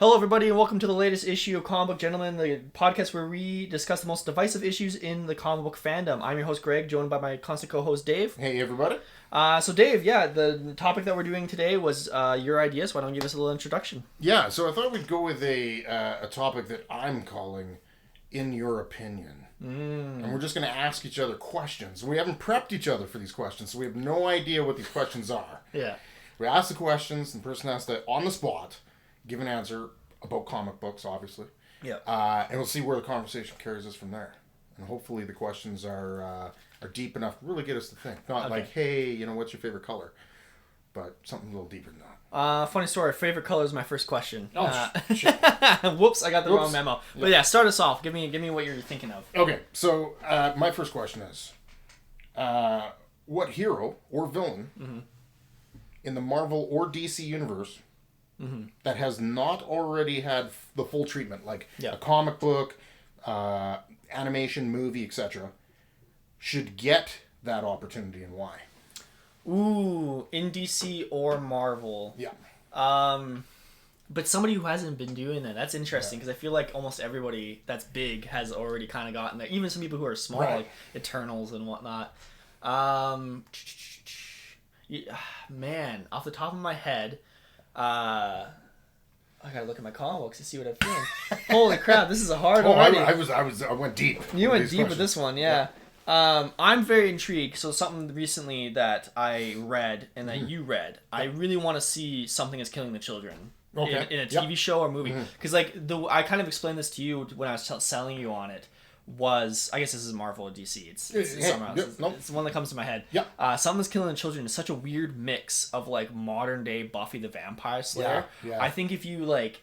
Hello, everybody, and welcome to the latest issue of Comic Book Gentlemen, the podcast where we discuss the most divisive issues in the comic book fandom. I'm your host, Greg, joined by my constant co-host, Dave. Hey, everybody. So, Dave, the topic that we're doing today was your ideas. Why don't you give us a little introduction? Yeah, so I thought we'd go with a topic that I'm calling In Your Opinion. And we're just going to ask each other questions. We haven't prepped each other for these questions, so we have no idea what these questions are. Yeah. We ask the questions, and the person has to, on the spot, give an answer about comic books, obviously. Yeah. And we'll see where the conversation carries us from there. And hopefully the questions are deep enough to really get us to think. Not like, hey, what's your favorite color? But something a little deeper than that. Funny story. Favorite color is my first question. Oh, shit. Whoops, I got the wrong memo. Yeah. But yeah, start us off. Give me what you're thinking of. Okay, so my first question is, what hero or villain in the Marvel or DC universe that has not already had the full treatment, like a comic book, animation, movie, etc., should get that opportunity and why? Ooh, in DC or Marvel. Yeah. But somebody who hasn't been doing that, that's interesting, because I feel like almost everybody that's big has already kind of gotten there. Even some people who are small, like Eternals and whatnot. Man, off the top of my head, I gotta look at my comic books to see what I'm feeling. Holy crap, this is a hard one. I went deep. You went deep with this one, yeah. I'm very intrigued. So something recently that I read and that you read, I really want to see Something Is Killing the Children in a TV show or movie. Because I kind of explained this to you when I was selling you on it. I guess this is Marvel or DC. It's the one that comes to my head. Yeah. Something's Killing the Children is such a weird mix of like modern day Buffy the Vampire Slayer. Yeah. I think if you like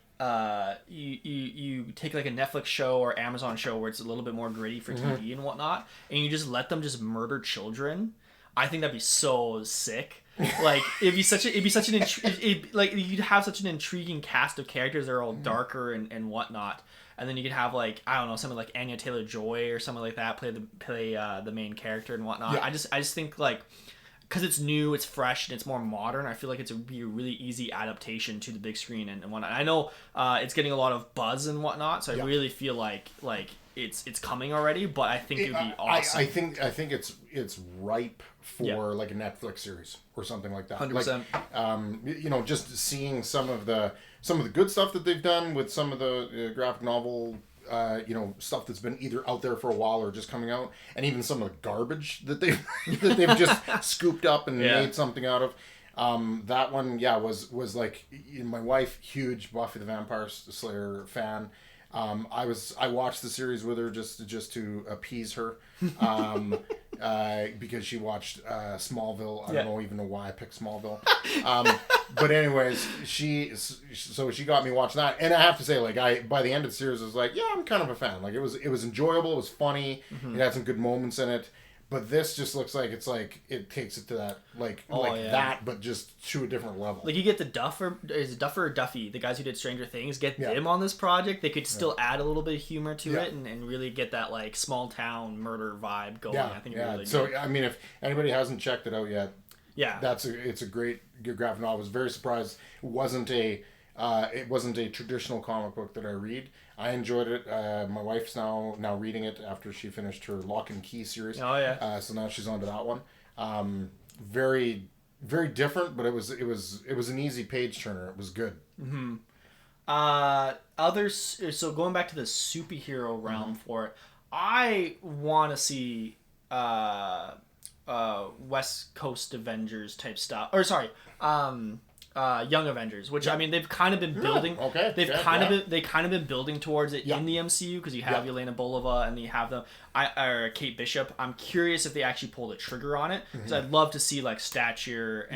you take like a Netflix show or Amazon show where it's a little bit more gritty for TV and whatnot, and you just let them just murder children, I think that'd be so sick. Like you'd have such an intriguing cast of characters that are all darker and whatnot. And then you could have like, I don't know, something like Anya Taylor-Joy or something like that play the main character and whatnot. Yeah. I just think like, because it's new, it's fresh, and it's more modern, I feel like it'd be a really easy adaptation to the big screen and whatnot. I know it's getting a lot of buzz and whatnot, so I really feel like it's coming already. But I think it would be awesome. I think it's ripe for like a Netflix series or something like that. 100%. Like, just seeing some of the good stuff that they've done with some of the graphic novel. Stuff that's been either out there for a while or just coming out, and even some of the garbage that they've just scooped up and made something out of. That one, was like, my wife, huge Buffy the Vampire Slayer fan. I watched the series with her just to appease her, because she watched Smallville. I don't even know why I picked Smallville. But anyways, she got me watching that, and I have to say, like, by the end of the series, I was like, yeah, I'm kind of a fan. Like, it was enjoyable, it was funny, it had some good moments in it. But this just looks like it takes it to that that, but just to a different level. Like you get the Duffer or Duffy, the guys who did Stranger Things, get them on this project. They could still add a little bit of humor to it and really get that like small town murder vibe going. I think it'd be really good. So I mean, if anybody hasn't checked it out yet, it's a great graphic novel. I was very surprised it wasn't a traditional comic book that I read. I enjoyed it. My wife's now reading it after she finished her Lock and Key series. Oh yeah. So now she's on to that one. Very, very different, but it was an easy page turner. It was good. So going back to the superhero realm for it, I want to see West Coast Avengers type stuff. Or sorry, Young Avengers, which I mean they've kind of been building. They've kind of been building towards it in the MCU, because you have Yelena Bolova and you have Kate Bishop. I'm curious if they actually pull the trigger on it, because I'd love to see like Stature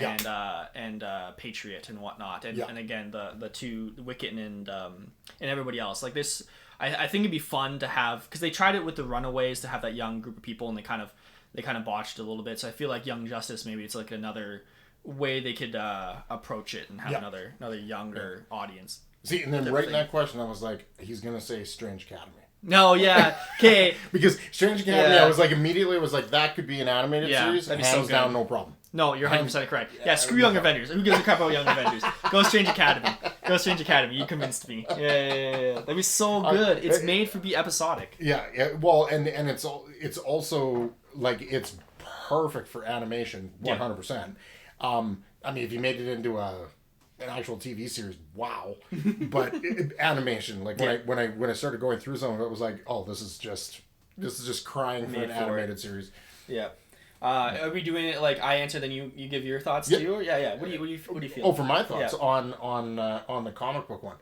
and Patriot and whatnot, and again the two Wicket and everybody else like this. I think it'd be fun to have, because they tried it with the Runaways to have that young group of people, and they kind of botched it a little bit. So I feel like Young Justice, maybe it's like another way they could approach it and have another younger audience. See, and then in that question, I was like, he's gonna say Strange Academy. No, yeah, okay. Because Strange Academy, I was like, immediately was like, that could be an animated series. That'd be hands so down, good. no problem. No, you're 100% correct. Yeah, screw Young Avengers. Who gives a crap about Young Avengers? Go Strange Academy. Go Strange Academy. You convinced me. Yeah. That'd be so good. It's made for be episodic. Yeah. Well, and it's also like it's perfect for animation. 100%. I mean, if you made it into an actual TV series, wow. But animation, like when I started going through some of it, it was like, oh, this is just crying for an animated series. Yeah. Are we doing it like I answer, then you give your thoughts too? Or? Yeah. What do you feel? Oh, for my thoughts on the comic book one.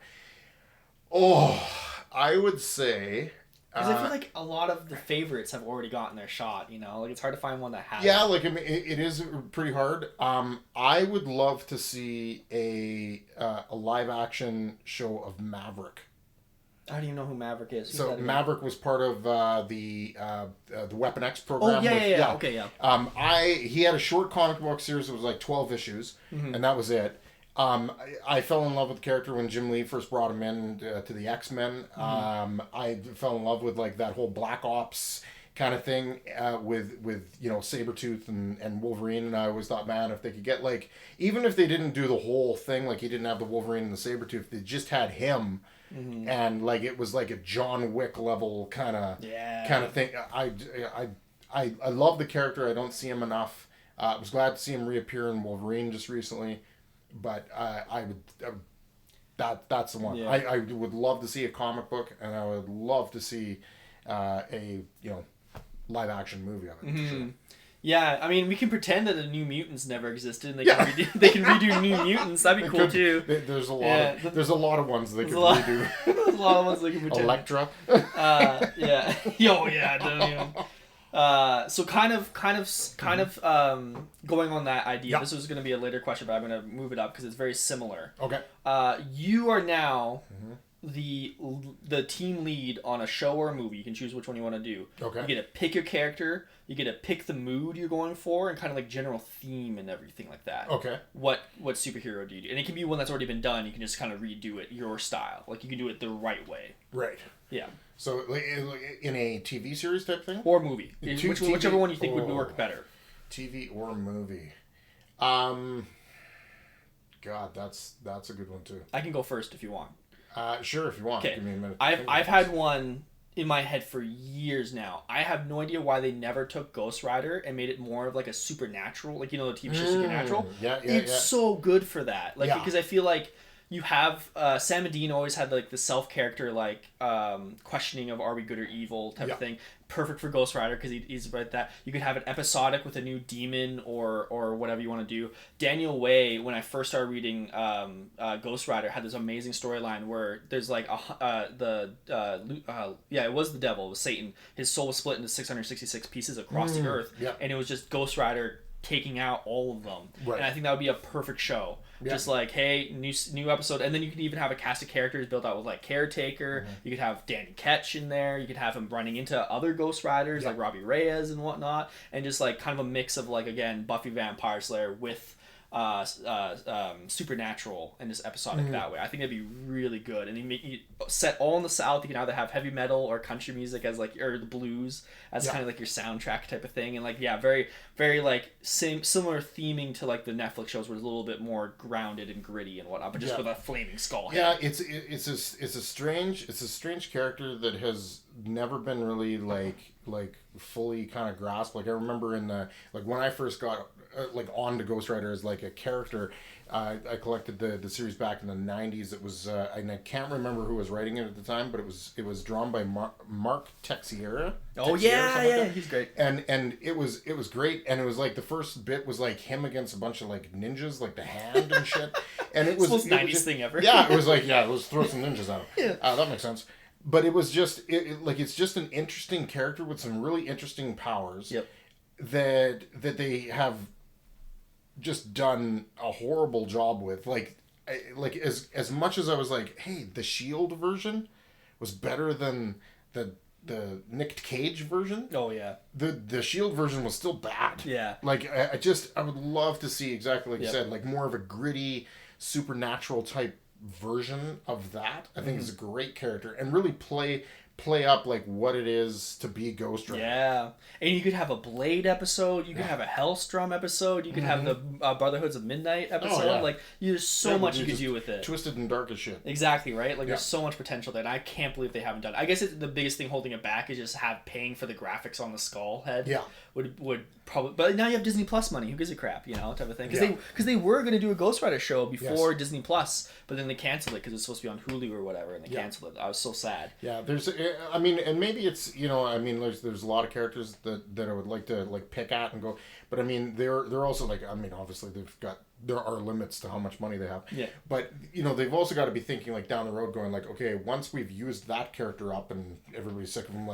Oh, I would say. Because I feel like a lot of the favorites have already gotten their shot, you know? Like, it's hard to find one that has. Yeah, like, I mean, it is pretty hard. I would love to see a live-action show of Maverick. I don't even know who Maverick is. So Maverick was part of the Weapon X program. Oh, yeah. Okay, yeah. He had a short comic book series that was like 12 issues, and that was it. I fell in love with the character when Jim Lee first brought him in to the X-Men. I fell in love with like that whole Black Ops kind of thing with Sabretooth and Wolverine, and I always thought, man, if they could get like, even if they didn't do the whole thing, like he didn't have the Wolverine and the Sabretooth, they just had him. And like it was like a John Wick level kind of thing. I love the character. I don't see him enough. I was glad to see him reappear in Wolverine just recently, but that's the one. I would love to see a comic book, and I would love to see a live action movie of it. For sure. Yeah, I mean, we can pretend that the New Mutants never existed, and they can redo New Mutants. That'd be cool too. There's a lot. There's a lot of ones they could redo. There's a lot of ones they can pretend. Elektra. Yeah. Don't even. So kind of going on that idea. Yep. This was going to be a later question, but I'm going to move it up because it's very similar. Okay. You are now the team lead on a show or a movie. You can choose which one you want to do. Okay. You get to pick your character. You get to pick the mood you're going for and kind of like general theme and everything like that. Okay. What superhero do you do? And it can be one that's already been done. You can just kind of redo it your style. Like you can do it the right way. Right. Yeah. So in a TV series type thing? Or movie. Whichever one you think would work better. TV or movie. God, that's a good one too. I can go first if you want. Sure, if you want. Okay. Give me a minute. I've had one in my head for years now. I have no idea why they never took Ghost Rider and made it more of like a supernatural, like the TV show Supernatural. It's so good for that. Like because I feel like you have Sam and Dean always had like the self character like questioning of are we good or evil type of thing. Perfect for Ghost Rider because he's about that. You could have it episodic with a new demon or whatever you want to do. Daniel Way, when I first started reading Ghost Rider, had this amazing storyline where there's like it was the devil, it was Satan. His soul was split into 666 pieces across the earth, and it was just Ghost Rider taking out all of them. Right. And I think that would be a perfect show. Yeah. Just like, hey, new episode, and then you could even have a cast of characters built out with like Caretaker. You could have Danny Ketch in there. You could have him running into other Ghost Riders like Robbie Reyes and whatnot, and just like kind of a mix of like again Buffy Vampire Slayer with supernatural and just episodic that way. I think that'd be really good. And you set all in the South. You can either have heavy metal or country music as like, or the blues as kind of like your soundtrack type of thing. And like very very like similar theming to like the Netflix shows, where it's a little bit more grounded and gritty and whatnot, but just with a flaming skull head. Yeah, it's a strange character that has never been really like fully kind of grasped. Like I remember in the when I first got like on to Ghost Rider as like a character, I collected the series back in the 90s. It was and I can't remember who was writing it at the time, but it was drawn by Mark Texiera. He's great. And it was great, and it was like the first bit was like him against a bunch of like ninjas, like the Hand and shit. And it was the most 90s thing ever. Yeah, it was like let's throw some ninjas at him. That makes sense. But it was just it's just an interesting character with some really interesting powers. Yep. That they have just done a horrible job with. Like as much as I was like, hey, the Shield version was better than the Nick Cage version. Oh yeah. The Shield version was still bad. Yeah. Like I would love to see exactly like you said, like more of a gritty supernatural type version of that. I think is a great character, and really play play up like what it is to be Ghost Rider. Yeah, and you could have a Blade episode. You could have a Hellstrom episode. You could have the Brotherhoods of Midnight episode. Like, there's so much you could do with it. Twisted and dark as shit. Exactly, right? Like, there's so much potential there, and I can't believe they haven't done it. I guess the biggest thing holding it back is just paying for the graphics on the skull head. Yeah. Would probably, but now you have Disney Plus money. Who gives a crap, type of thing? Because they were going to do a Ghost Rider show before Disney Plus, but then they canceled it because it's supposed to be on Hulu or whatever, and they canceled it. I was so sad. Yeah, and maybe it's there's a lot of characters that I would like to pick at and go, but I mean they're also obviously there are limits to how much money they have. Yeah. But they've also got to be thinking down the road, going okay, once we've used that character up and everybody's sick of them,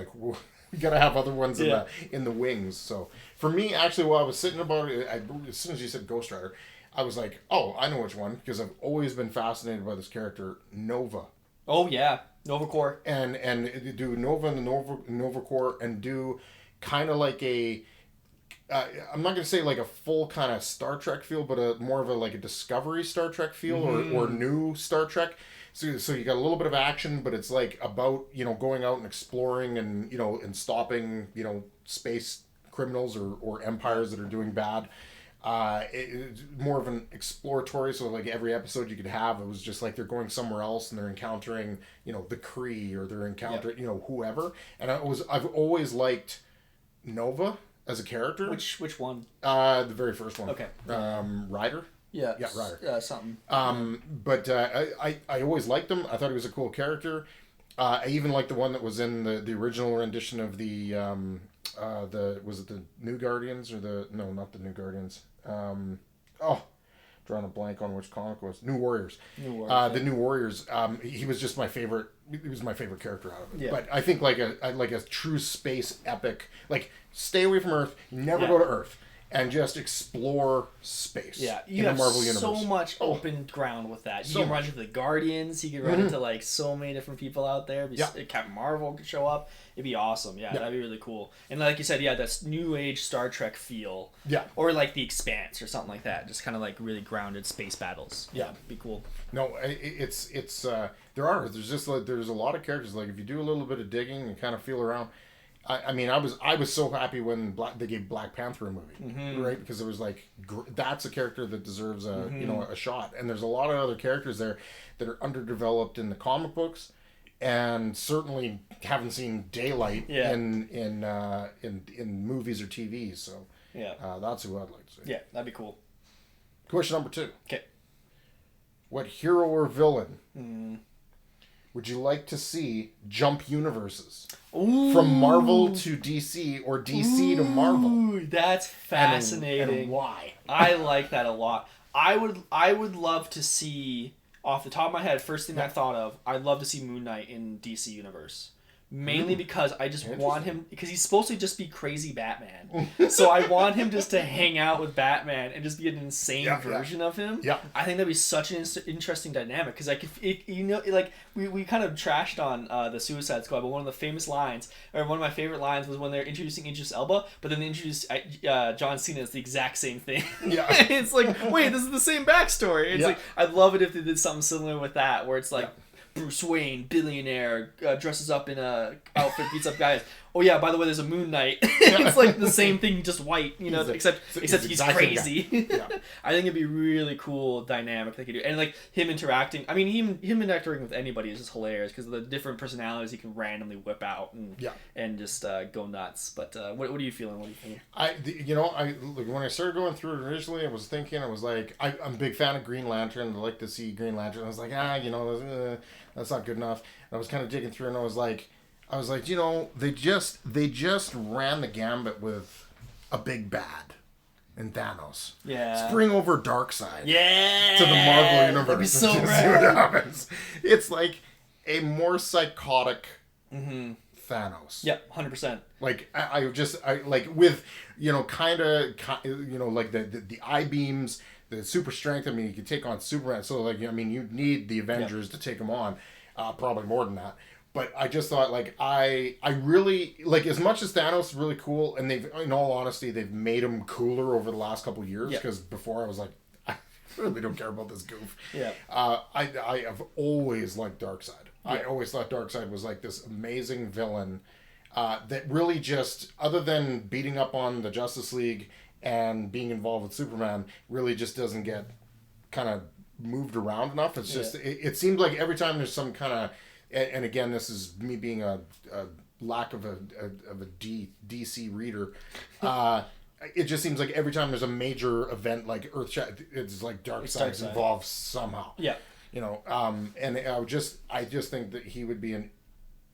we gotta have other ones in the wings. So for me, actually, while I was sitting about it, as soon as you said Ghost Rider, I was like, oh, I know which one, because I've always been fascinated by this character, Nova. Oh yeah, Nova Corps. And do Nova and the Nova Corps, and do kind of like a I'm not gonna say like a full kind of Star Trek feel, but more of a Discovery Star Trek feel, or new Star Trek. So you got a little bit of action, but it's about going out and exploring and and stopping space criminals or empires that are doing bad. It's more of an exploratory. So every episode you could have, it was just they're going somewhere else and they're encountering the Kree, or they're encountering whoever. And I've always liked Nova as a character. Which one? The very first one. Okay. Ryder. Yeah, Ryder. Something. But I always liked him. I thought he was a cool character. I even liked the one that was in the original rendition of was it the New Guardians, or not the New Guardians. Drawing a blank on which comic it was. New Warriors. The New Warriors. He was just my favorite. He was my favorite character out of it. Yeah. But I think like a true space epic. Stay away from Earth. Never go to Earth. And just explore space. Yeah, you have Marvel Universe. So much open ground with that. You can run into the Guardians. You can run into so many different people out there. Captain Marvel could show up. It'd be awesome. Yeah, that'd be really cool. And like you said, that new age Star Trek feel. Yeah. Or The Expanse or something like that. Just kind of really grounded space battles. Yeah, it'd be cool. No, it's there's a lot of characters. If you do a little bit of digging and kind of feel around. I was so happy when they gave Black Panther a movie, right? Because it was that's a character that deserves a shot. And there's a lot of other characters there that are underdeveloped in the comic books, and certainly haven't seen daylight in movies or TVs. So that's who I'd like to see. Yeah, that'd be cool. Question number 2. Okay. What hero or villain would you like to see jump universes? Ooh. From Marvel to DC, or DC to Marvel? That's fascinating. And why? I like that a lot. I would love to see, off the top of my head, first thing I thought of, I'd love to see Moon Knight in DC Universe. Mainly because I just want him, because he's supposed to just be crazy Batman. So I want him just to hang out with Batman and just be an insane version of him. Yeah. I think that'd be such an interesting dynamic, because we kind of trashed on the Suicide Squad, but one of the famous lines, or one of my favorite lines, was when they're introducing Idris Elba, but then they introduce John Cena as the exact same thing. Yeah. It's wait, this is the same backstory. It's I'd love it if they did something similar with that, where it's Bruce Wayne, billionaire, dresses up in a outfit, beats up guys. Oh yeah, by the way, there's a Moon Knight. It's the same thing, just white, except he's crazy. Yeah. I think it'd be really cool dynamic they could do, and him interacting. I mean, him interacting with anybody is just hilarious, because of the different personalities he can randomly whip out and just go nuts. But what are you feeling? What are you thinking? When I started going through it initially, I was like, I'm a big fan of Green Lantern. I like to see Green Lantern. I was like, that's not good enough. And I was kind of digging through, and I was like, they just ran the gambit with a big bad in Thanos. Yeah. Spring over Darkseid. Yeah. To the Marvel Universe. That'd be so rad. See what happens. It's a more psychotic Thanos. Yep, 100%. With kind of the eye beams, the super strength. I mean, you could take on Superman. So you need the Avengers to take him on. Probably more than that. But I just thought, I really, as much as Thanos is really cool, and in all honesty, they've made him cooler over the last couple of years, because before I was I really don't care about this goof. Yeah. I have always liked Darkseid. I always thought Darkseid was like this amazing villain that really just, other than beating up on the Justice League and being involved with Superman, really just doesn't get kind of moved around enough. It's just, it seems like every time there's some kind of, and again, this is me being a lack of a DC reader, it just seems like every time there's a major event like Earthshatter, it's like Darkseid's involved somehow. Yeah. You know, and I just think that he would be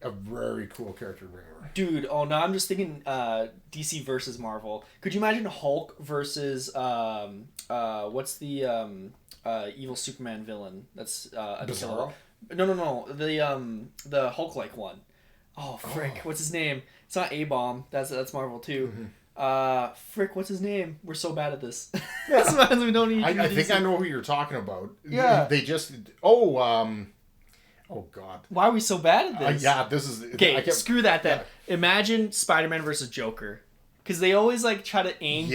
a very cool character to bring over. Dude, oh no, I'm just thinking DC versus Marvel. Could you imagine Hulk versus what's the evil Superman villain? That's Bizarro? No. The Hulk like one. Oh frick, what's his name? It's not A-Bomb. That's Marvel too. Mm-hmm. Frick, what's his name? We're so bad at this. Sometimes we don't even. I think I know who you're talking about. Yeah. They just oh God. Why are we so bad at this? Yeah, this is okay. Screw that then. Yeah. Imagine Spider-Man versus Joker. Because they always like try to aim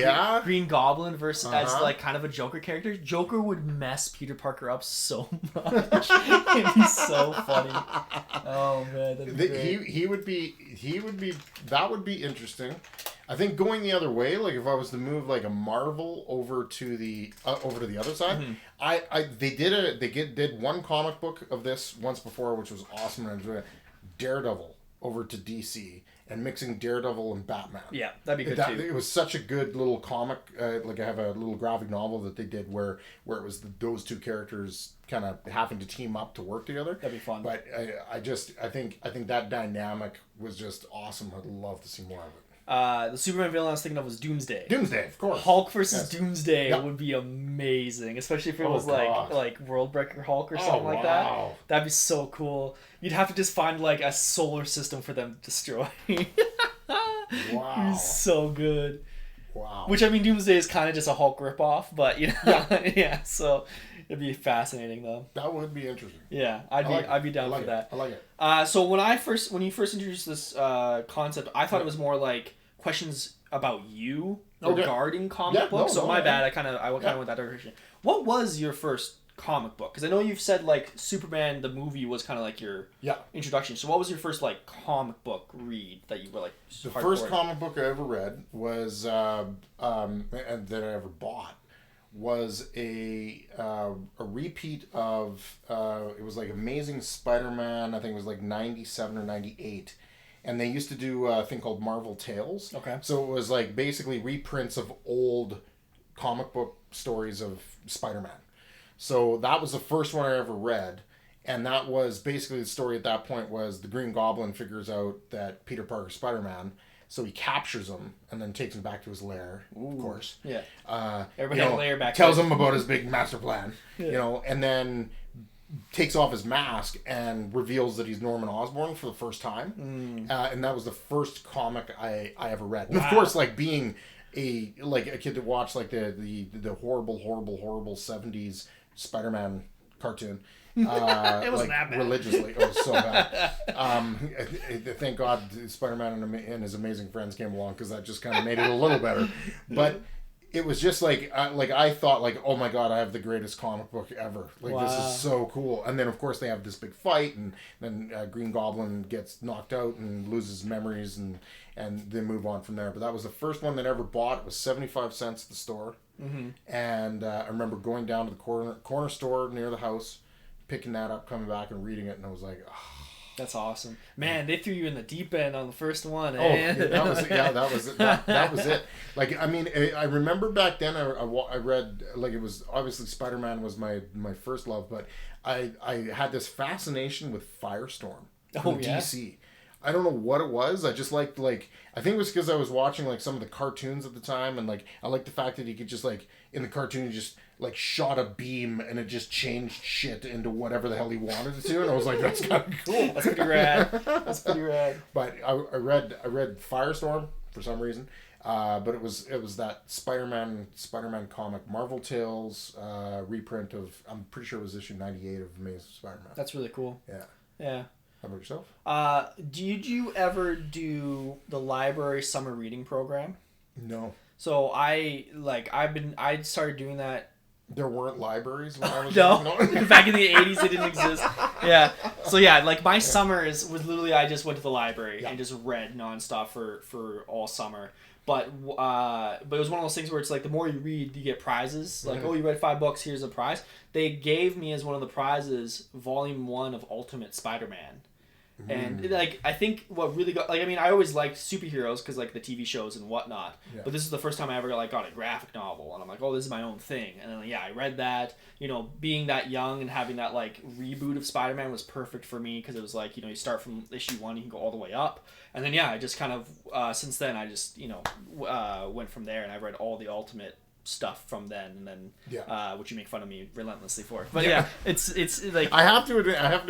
Green Goblin versus as like kind of a Joker character. Joker would mess Peter Parker up so much. It'd be so funny. Oh man, that'd be great. He would be that would be interesting. I think going the other way, like if I was to move like a Marvel over to the other side, mm-hmm. They did one comic book of this once before, which was awesome, and I enjoyed it. Daredevil over to DC. And mixing Daredevil and Batman. Yeah, that'd be good too. It was such a good little comic. Like I have a little graphic novel that they did where it was those two characters kind of having to team up to work together. That'd be fun. But I think that dynamic was just awesome. I'd love to see more of it. The Superman villain I was thinking of was Doomsday. Doomsday, of course. Hulk versus Doomsday would be amazing, especially if it was like Worldbreaker Hulk or something like that. That'd be so cool. You'd have to just find like a solar system for them to destroy. Wow. He's so good. Wow. Which, I mean, Doomsday is kind of just a Hulk ripoff, but you know, yeah. So it'd be fascinating though. That would be interesting. Yeah, I'd be down for that. I like it. So when you first introduced this concept, I thought it was more like questions about you regarding comic books. My bad. I kind of went that direction. What was your first comic book? Because I know you've said like Superman the movie was kind of like your introduction. So what was your first like comic book read that you were like? The first comic book I ever read was and that I ever bought was a repeat of it was like Amazing Spider-Man. I think it was like 97 or 98. And they used to do a thing called Marvel Tales. Okay. So it was like basically reprints of old comic book stories of Spider-Man. So that was the first one I ever read. And that was basically the story at that point was the Green Goblin figures out that Peter Parker's Spider-Man. So he captures him and then takes him back to his lair, of course. Yeah. Everybody had a lair back tells him about his big master plan, and then takes off his mask and reveals that he's Norman Osborn for the first time. And that was the first comic I ever read. And of course, like being a kid that watched like the horrible 70s Spider-Man cartoon. It wasn't that bad. Religiously. It was so bad. Thank God Spider-Man and his amazing friends came along because that just kind of made it a little better. But it was just like I thought like, oh my God, I have the greatest comic book ever. Like this is so cool. And then of course they have this big fight, and then Green Goblin gets knocked out and loses memories, and they move on from there. But that was the first one that I ever bought. It was 75 cents at the store. Mm-hmm. And I remember going down to the corner store near the house, picking that up, coming back and reading it, and I was like, oh. That's awesome, man. They threw you in the deep end on the first one. That was it. Like, I mean, I remember back then I read, like, it was obviously Spider-Man was my first love, but I had this fascination with Firestorm from DC. I don't know what it was. I just liked, like, I think it was because I was watching like some of the cartoons at the time, and like I liked the fact that he could just like in the cartoon he just like shot a beam and it just changed shit into whatever the hell he wanted it to, and I was like, that's kind of cool. That's pretty rad. But I read Firestorm for some reason, but it was that Spider-Man comic, Marvel Tales reprint of, I'm pretty sure it was issue 98 of Amazing Spider-Man. That's really cool. Yeah. How about yourself? Did you ever do the library summer reading program? No. So I started doing that There weren't libraries when I was no. young? Back in the 80s, they didn't exist. Yeah. So yeah, like my summer was literally I just went to the library and just read nonstop for all summer. But it was one of those things where it's like the more you read, you get prizes. Like, oh, you read 5 books, here's a prize. They gave me as one of the prizes Volume 1 of Ultimate Spider-Man. And like I think what really got I always liked superheroes because like the TV shows and whatnot, but this is the first time I ever got a graphic novel, and I'm like, oh, this is my own thing. And then I read that. Being that young and having that like reboot of Spider-Man was perfect for me because it was like you start from issue 1, you can go all the way up, and then I just kind of since then I just went from there, and I read all the Ultimate stuff from then, and then which you make fun of me relentlessly for. But it's like I have to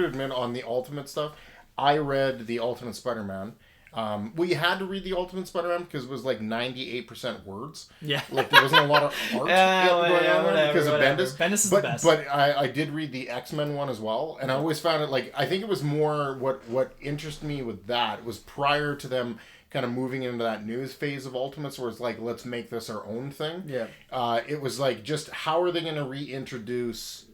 admit on the Ultimate stuff. I read the Ultimate Spider-Man. You had to read the Ultimate Spider-Man because it was like 98% words. Yeah. Like there wasn't a lot of art going on because of Bendis. Bendis is the best. But I did read the X-Men one as well, and I always found it like I think it was more what interested me with that was prior to them kind of moving into that news phase of Ultimates where it's like let's make this our own thing. Yeah. It was like just how are they going to reintroduce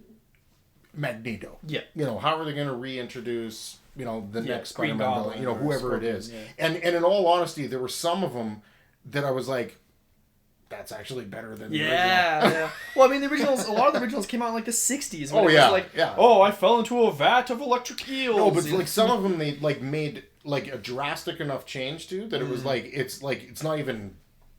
Magneto? Yeah. How are they going to reintroduce the next Spider-Man villain, whoever it is. Yeah. And in all honesty, there were some of them that I was like, that's actually better than the original. Yeah. Well, the originals, a lot of the originals came out in like the 60s. When oh, I fell into a vat of electric eels. No, but like some of them they like made like a drastic enough change to that it was like it's not even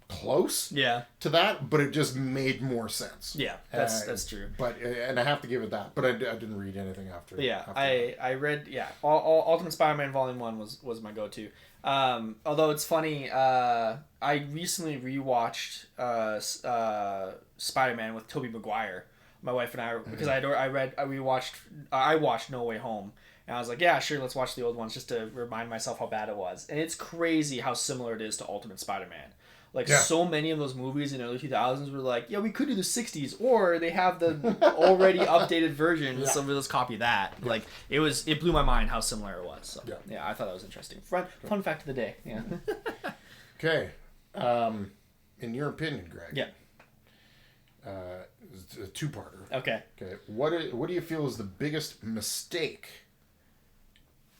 close to that, but it just made more sense. Yeah, that's true. But and I have to give it that. But I didn't read anything after. But after I read all Ultimate Spider-Man Volume 1 was my go-to. Although it's funny, I recently rewatched Spider-Man with Tobey Maguire. My wife and I because I watched No Way Home. And I was like, yeah, sure, let's watch the old ones just to remind myself how bad it was. And it's crazy how similar it is to Ultimate Spider-Man. So many of those movies in the early 2000s were like, yeah, we could do the 60s, or they have the already updated version, so let's copy that. Yeah. Like, it blew my mind how similar it was. So, I thought that was interesting. Fun fact of the day. Yeah. Okay. In your opinion, Greg. Yeah. It's a two-parter. Okay. What do you feel is the biggest mistake,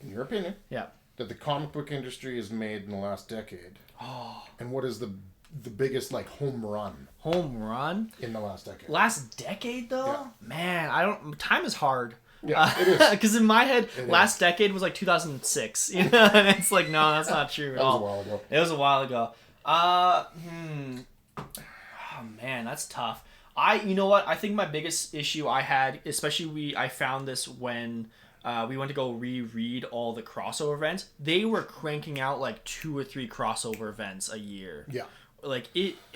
in your opinion, that the comic book industry has made in the last decade? Oh. And what is the biggest like home run? Home run? In the last decade. Last decade though? Yeah. Man, time is hard. Yeah, it is. Because in my head, last decade was like 2006. And it's like, no, that's not true at all. That was a while ago. It was a while ago. Oh man, that's tough. You know what? I think my biggest issue I had, especially I found this when we went to go reread all the crossover events. They were cranking out like 2 or 3 crossover events a year. Yeah. Like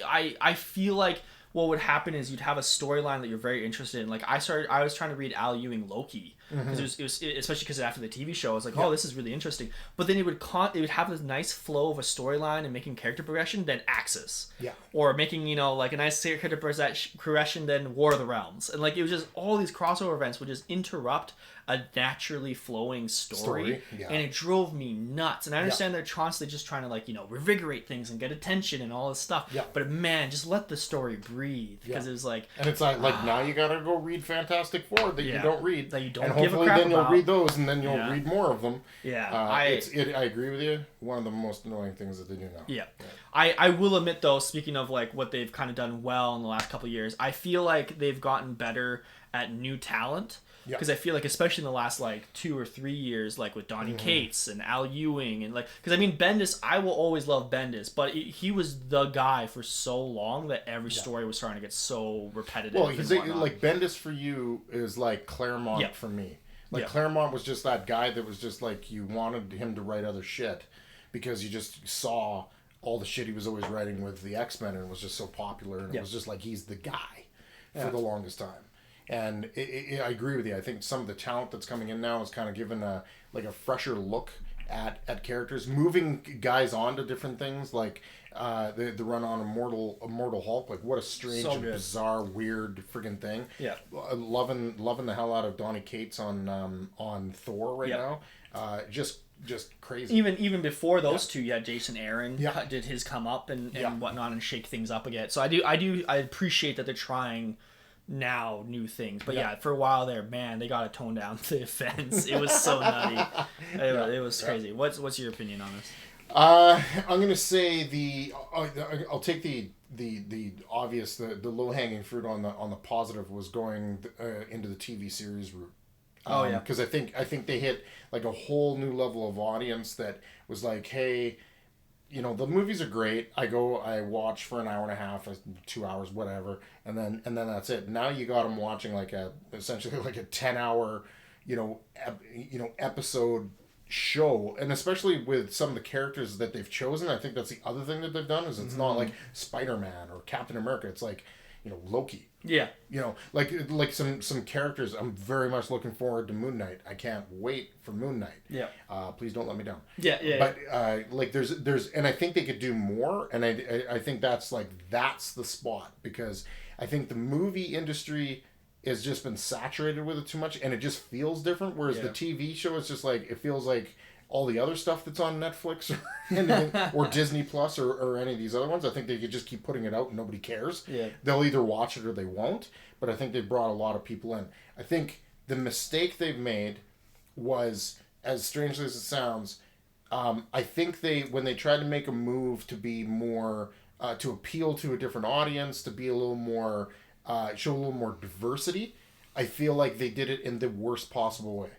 I feel like what would happen is you'd have a storyline that you're very interested in. Like I was trying to read Al Ewing Loki because it was especially because after the TV show I was like, oh, this is really interesting. But then it would have this nice flow of a storyline and making character progression, then Axis. Yeah. Or making like a nice character progression, then War of the Realms, and like it was just all these crossover events would just interrupt a naturally flowing story. And it drove me nuts. And I understand they're constantly just trying to revigorate things and get attention and all this stuff. Yeah. But man, just let the story breathe because it was like. And it's like now you gotta go read Fantastic Four that you don't read, that you don't and give hopefully a crap then you'll about. read those and then you'll read more of them. Yeah, I agree with you. One of the most annoying things that they do now. Yeah. I will admit though, speaking of like what they've kind of done well in the last couple of years, I feel like they've gotten better at new talent. Because I feel like, especially in the last like 2 or 3 years, like with Donny Cates and Al Ewing, and like, because Bendis, I will always love Bendis, but he was the guy for so long that every story was starting to get so repetitive. Well, like Bendis for you is like Claremont for me. Like Claremont was just that guy that was just like you wanted him to write other shit because you just saw all the shit he was always writing with the X-Men and it was just so popular and it was just like he's the guy for the longest time. And I agree with you. I think some of the talent that's coming in now is kind of given a fresher look at characters, moving guys on to different things, like the run on Immortal Hulk. Like what a strange and bizarre, weird friggin' thing. Yeah, loving the hell out of Donny Cates on Thor right now. Just crazy. Even before those two, you had Jason Aaron did his come up and whatnot and shake things up again. So I appreciate that they're trying now new things. But yeah, for a while there, man, they got to tone down the offense. It was so nutty. It was crazy. What's your opinion on this? I'm gonna say I'll take the obvious, the low hanging fruit on the positive was going into the TV series route. Because I think they hit like a whole new level of audience that was like, hey, the movies are great. I watch for an hour and a half, 2 hours, whatever, and then that's it. Now you got them watching essentially like a 10-hour, episode show, and especially with some of the characters that they've chosen. I think that's the other thing that they've done is it's not like Spider-Man or Captain America. It's like Loki. Yeah. Like some characters. I'm very much looking forward to Moon Knight. I can't wait for Moon Knight. Yeah. Please don't let me down. Yeah. But there's and I think they could do more, and I think that's the spot, because I think the movie industry has just been saturated with it too much, and it just feels different. Whereas the TV show is just it feels like all the other stuff that's on Netflix or anything, or Disney Plus or any of these other ones. I think they could just keep putting it out and nobody cares. Yeah. They'll either watch it or they won't. But I think they brought a lot of people in. I think the mistake they've made was, as strangely as it sounds, I think when they tried to make a move to be more, to appeal to a different audience, to be a little more, show a little more diversity, I feel like they did it in the worst possible way.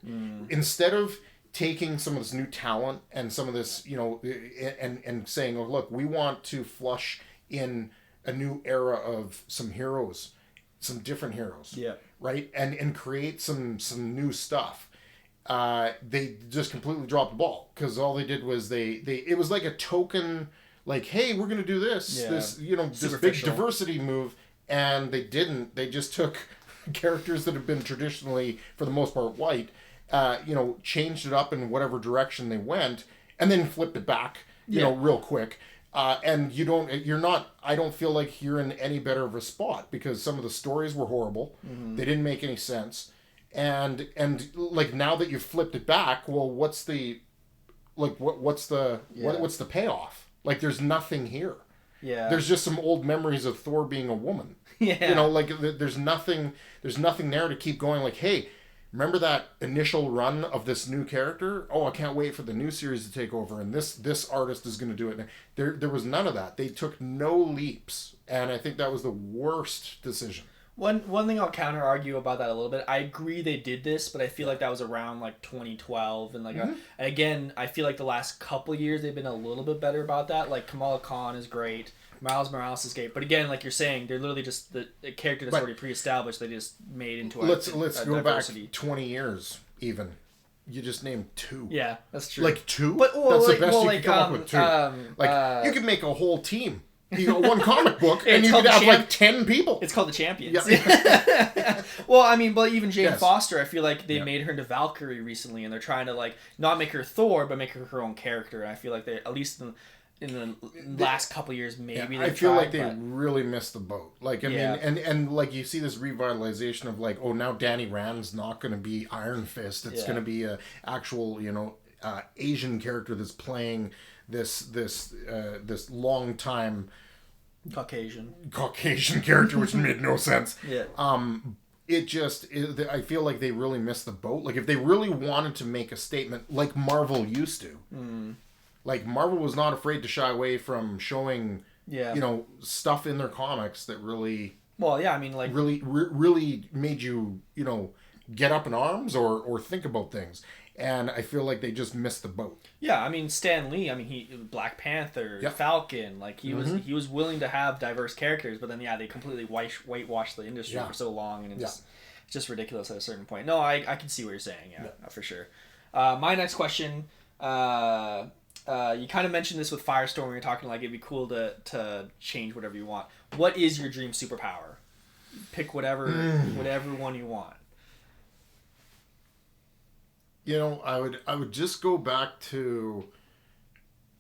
Instead of taking some of this new talent and some of this, and saying, oh, look, we want to flush in a new era of some heroes, some different heroes. Yeah. Right? And create some new stuff. They just completely dropped the ball, because all they did was it was like a token, like, hey, we're going to do this, this big diversity move. And they didn't. They just took characters that have been traditionally, for the most part, white, changed it up in whatever direction they went, and then flipped it back, real quick. And I don't feel like you're in any better of a spot, because some of the stories were horrible. They didn't make any sense. And like, now that you've flipped it back, well, what's the payoff? Like, there's nothing here. Yeah. There's just some old memories of Thor being a woman. Yeah. There's nothing there to keep going. Like, hey, remember that initial run of this new character? Oh, I can't wait for the new series to take over, and this artist is going to do it. There was none of that. They took no leaps, and I think that was the worst decision. One thing I'll counter argue about that a little bit. I agree they did this, but I feel like that was around 2012, and and again, I feel like the last couple years they've been a little bit better about that. Like, Kamala Khan is great, Miles Morales is great, but again, like you're saying, they're literally just the character that's already pre-established. They just made into let's go diversity. Back 20 years even. You just named two. Yeah, that's true. Like two? But that's the best you can come up with, two. You could make a whole team. One comic book, and you could have 10 people. It's called the Champions. Yeah. Well, I mean, but even Jane Foster, I feel like they made her into Valkyrie recently, and they're trying to not make her Thor, but make her own character. And I feel like they, at least in the last couple of years, maybe I feel like they really missed the boat. Like, I mean, and like, you see this revitalization of like, oh, now Danny Rand's not going to be Iron Fist. It's going to be a actual, Asian character that's playing this long time Caucasian character, which made no sense. Yeah. I feel like they really missed the boat. Like, if they really wanted to make a statement like Marvel used to, like, Marvel was not afraid to shy away from showing, stuff in their comics that really, well, yeah, I mean, like, really made you, get up in arms or think about things. And I feel like they just missed the boat. Yeah, I mean, Stan Lee, he Black Panther, Falcon, like, he was willing to have diverse characters, but then they completely whitewashed the industry for so long, and it's just ridiculous at a certain point. No, I can see what you're saying, for sure. My next question, you kind of mentioned this with Firestorm when you're talking like it'd be cool to change whatever you want. What is your dream superpower? Pick whatever one you want. I would just go back to,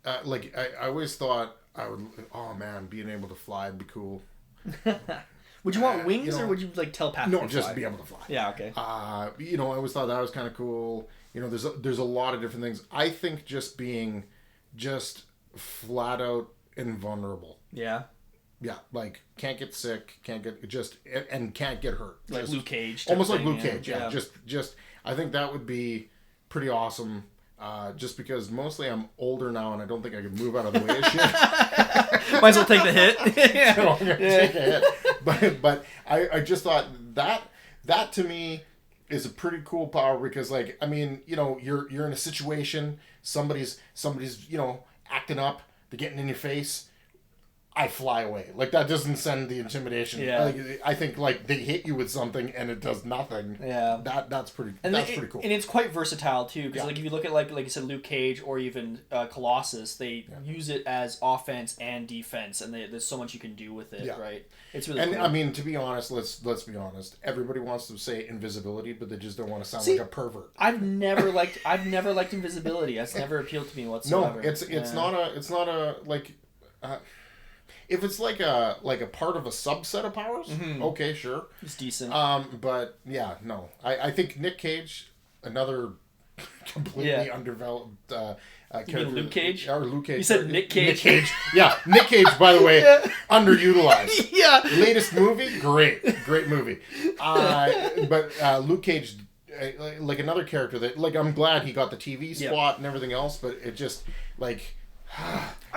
I always thought I would, oh man, being able to fly would be cool. Would you want wings or would you telepathically No, just be able to fly. Yeah, okay. I always thought that was kind of cool. There's a lot of different things. I think just being flat out invulnerable. Yeah. Yeah, like can't get sick, can't get hurt. Like just, Luke Cage. Almost like Luke Cage, yeah. Just I think that would be pretty awesome. Just because mostly I'm older now and I don't think I can move out of the way of shit. Might as well take the hit. So I'm gonna take a hit. But I just thought that to me is a pretty cool power because like I mean, you know, you're in a situation, somebody's you know, acting up, they're getting in your face. I fly away. Like, that doesn't send the intimidation. Yeah. Like, I think, like, they hit you with something and it does nothing. Yeah. That's pretty cool. And it's quite versatile, too. Because, like, if you look at, like you said, Luke Cage or even Colossus, they use it as offense and defense. And there's so much you can do with it, right? It's really cool. I mean, to be honest, let's be honest. Everybody wants to say invisibility, but they just don't want to sound like a pervert. I've never liked invisibility. That's never appealed to me whatsoever. No, it's not a, like... if it's like a part of a subset of powers, okay, sure, it's decent. But yeah, no, I think Nick Cage, another completely undeveloped character. You mean Luke Cage? Or Luke Cage. You said Nick Cage. Nick Cage. Yeah, Nick Cage. By the way, underutilized. Yeah. Latest movie, great movie. But Luke Cage, like another character that, like, I'm glad he got the TV spot and everything else, but it just like.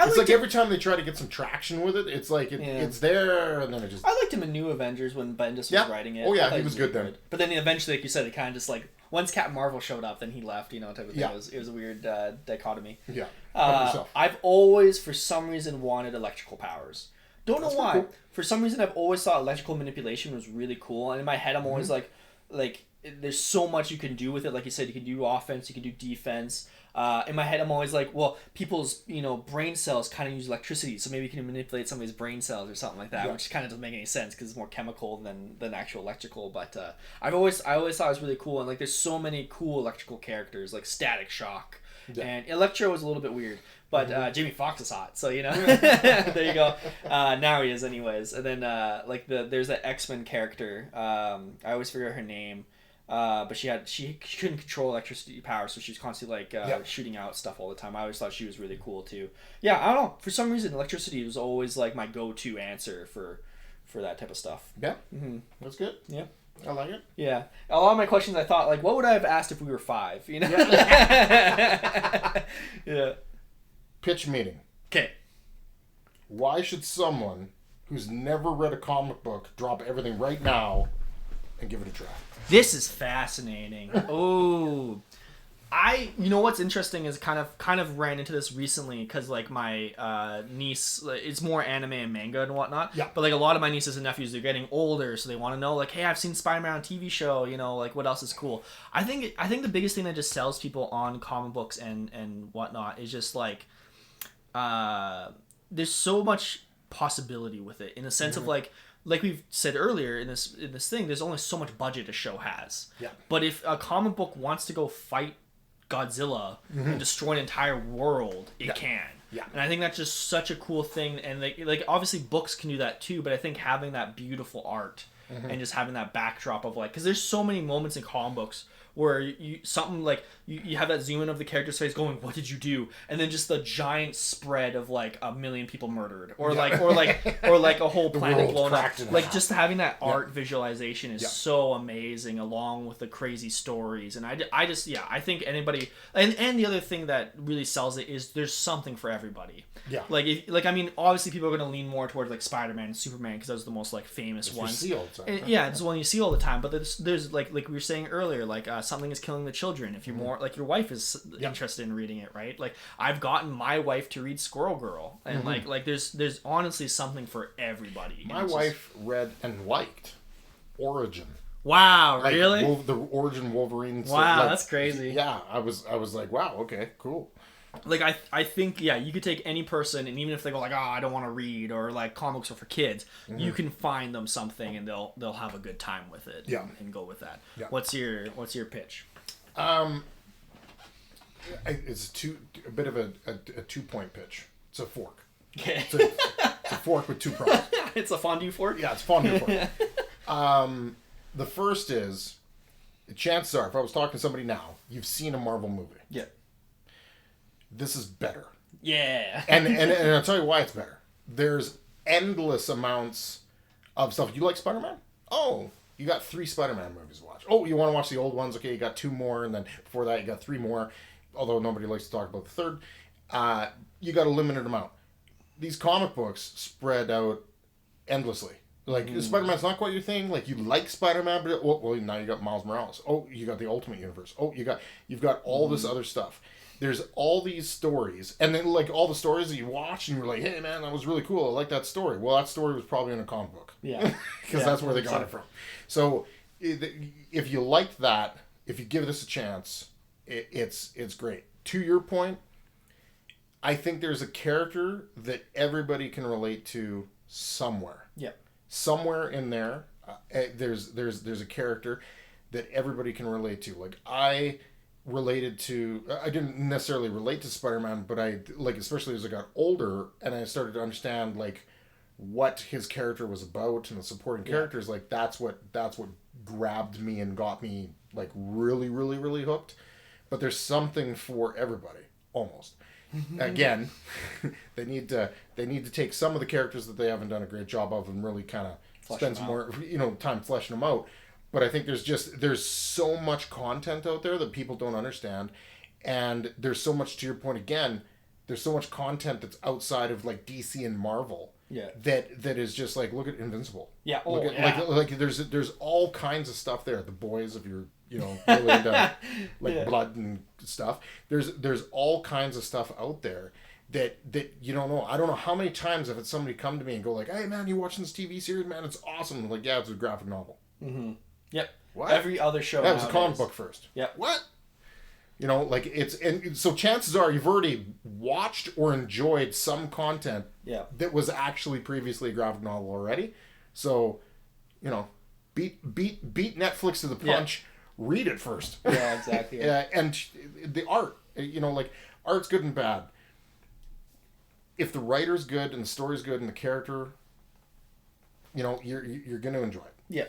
It's like every time they try to get some traction with it, it's like it's there, and then it just... I liked him in New Avengers when Bendis was writing it. Oh yeah, he was good then. But then eventually, like you said, it kind of just like... Once Captain Marvel showed up, then he left, you know, type of thing. It was a weird dichotomy. Yeah. I've always, for some reason, wanted electrical powers. Don't know why. Cool. For some reason, I've always thought electrical manipulation was really cool. And in my head, I'm always like, there's so much you can do with it. Like you said, you can do offense, you can do defense. In my head, I'm always like, well, people's, you know, brain cells kind of use electricity, so maybe you can manipulate somebody's brain cells or something like that, which kind of doesn't make any sense because it's more chemical than actual electrical. But I always thought it was really cool, and like there's so many cool electrical characters like Static Shock, and Electro was a little bit weird, but Jamie Foxx is hot, so you know, there you go. Now he is, anyways. And then there's that X-Men character. I always forget her name. But she couldn't control electricity power, so she was constantly shooting out stuff all the time. I always thought she was really cool too. Yeah, I don't know. For some reason, electricity was always like my go-to answer for that type of stuff. Yeah, that's good. Yeah, I like it. Yeah, a lot of my questions I thought like, what would I have asked if we were 5? You know. Yeah. Pitch meeting. Okay. Why should someone who's never read a comic book drop everything right now and give it a try? This is fascinating. Oh, you know what's interesting is kind of ran into this recently because like my niece, it's more anime and manga and whatnot. Yeah. But like a lot of my nieces and nephews, they're getting older, so they want to know like, hey, I've seen Spider-Man on TV show. You know, like what else is cool? I think the biggest thing that just sells people on comic books and whatnot is just like, there's so much possibility with it in the sense of like we've said earlier in this thing, there's only so much budget a show has. Yeah. But if a comic book wants to go fight Godzilla and destroy an entire world, it can. Yeah. And I think that's just such a cool thing. And like obviously books can do that too, but I think having that beautiful art and just having that backdrop of like, because there's so many moments in comic books where you have that zoom in of the character's face going, what did you do? And then just the giant spread of like 1 million people murdered or like a whole planet blown up. Like just having that art visualization is so amazing, along with the crazy stories. And I think anybody, and the other thing that really sells it is there's something for everybody. Yeah. I mean, obviously people are going to lean more towards like Spider-Man and Superman because those are the most like famous ones. Yeah, it's the one you see all the time. But there's like we were saying earlier, like something is killing the children. If you're more like your wife is interested in reading it, right? Like I've gotten my wife to read Squirrel Girl, and like there's honestly something for everybody. My wife read and liked Origin. Wow, like, really? The Origin Wolverine. Wow, that's crazy. Yeah, I was like, wow, okay, cool. Like I think you could take any person, and even if they go like, I don't want to read, or like comics are for kids, you can find them something and they'll have a good time with it. Yeah. And go with that. Yeah. What's your pitch? It's a bit of a 2-point pitch. It's a fork. Okay. It's a fork with 2 prongs. It's a fondue fork? Yeah, it's a fondue fork. The first is, chances are, if I was talking to somebody now, you've seen a Marvel movie. Yeah. This is better. Yeah. and I'll tell you why it's better. There's endless amounts of stuff. You like Spider-Man? Oh, you got 3 Spider-Man movies to watch. Oh, you want to watch the old ones? Okay, you got 2 more, and then before that you got 3 more. Although nobody likes to talk about the third. You got a limited amount. These comic books spread out endlessly. Like, Spider-Man's not quite your thing. Like, you like Spider-Man, but well, now you got Miles Morales. Oh, you got the Ultimate Universe. Oh, you've got all this other stuff. There's all these stories, and then like all the stories that you watch, and you're like, hey man, that was really cool. I like that story. Well, that story was probably in a comic book. Yeah, because that's where they got it from. So, if you like that, if you give this a chance, it's great. To your point, I think there's a character that everybody can relate to somewhere. Yeah. Somewhere in there, there's a character that everybody can relate to. Like, I didn't necessarily relate to Spider-Man, but I, like, especially as I got older and I started to understand, like, what his character was about and the supporting characters, like, that's what grabbed me and got me, like, really, really, really hooked. But there's something for everybody, almost. Again, they need to take some of the characters that they haven't done a great job of and really kind of spend some more time fleshing them out. But I think there's so much content out there that people don't understand, and there's so much, to your point again, there's so much content that's outside of like DC and Marvel. Yeah. That is just like, look at Invincible. Yeah. Like there's all kinds of stuff there. The Boys, if you're really into blood and stuff. There's all kinds of stuff out there that you don't know. I don't know how many times have somebody come to me and go like, hey man, you watching this TV series, man? It's awesome. I'm like, yeah, it's a graphic novel. Mm-hmm. Yep. What? Every other show. That was a comic book first. Yep. What? Like and so chances are you've already watched or enjoyed some content that was actually previously a graphic novel already. So, beat Netflix to the punch. Yeah. Read it first. Yeah, exactly. And the art, like, art's good and bad. If the writer's good and the story's good and the character, you're going to enjoy it. Yeah.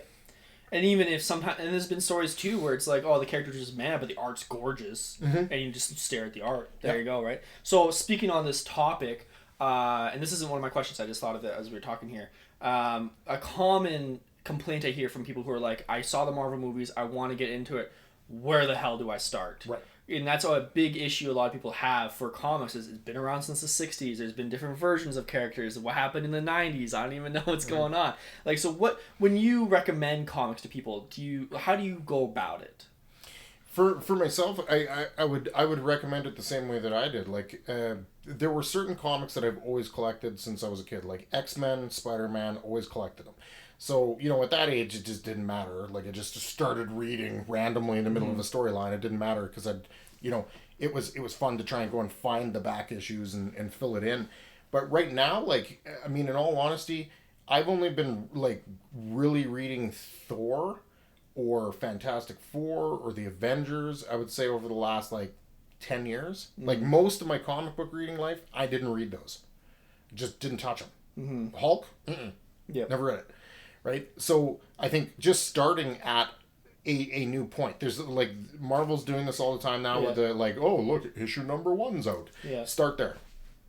And even if sometimes, and there's been stories too where it's like, oh, the character's just mad, but the art's gorgeous, and you just stare at the art. There you go, right? So speaking on this topic, and this isn't one of my questions, I just thought of it as we were talking here. A common complaint I hear from people who are like, I saw the Marvel movies, I want to get into it. Where the hell do I start? Right. And that's a big issue a lot of people have for comics. Is it's been around since the 60s. There's been different versions of characters. What happened in the 90s? I don't even know what's going on. Like, so when you recommend comics to people, how do you go about it? For myself, I would recommend it the same way that I did. Like, there were certain comics that I've always collected since I was a kid. Like X-Men, Spider-Man, always collected them. So, at that age, it just didn't matter. Like, I just started reading randomly in the middle of a storyline. It didn't matter because it was fun to try and go and find the back issues and fill it in. But right now, like, I mean, in all honesty, I've only been, like, really reading Thor or Fantastic Four or the Avengers, I would say, over the last, like, 10 years. Mm-hmm. Like, most of my comic book reading life, I didn't read those. Just didn't touch them. Mm-hmm. Hulk? Never read it. Right? So I think just starting at a new point. There's like Marvel's doing this all the time now with the like, oh look, issue number 1's out. Yeah. Start there.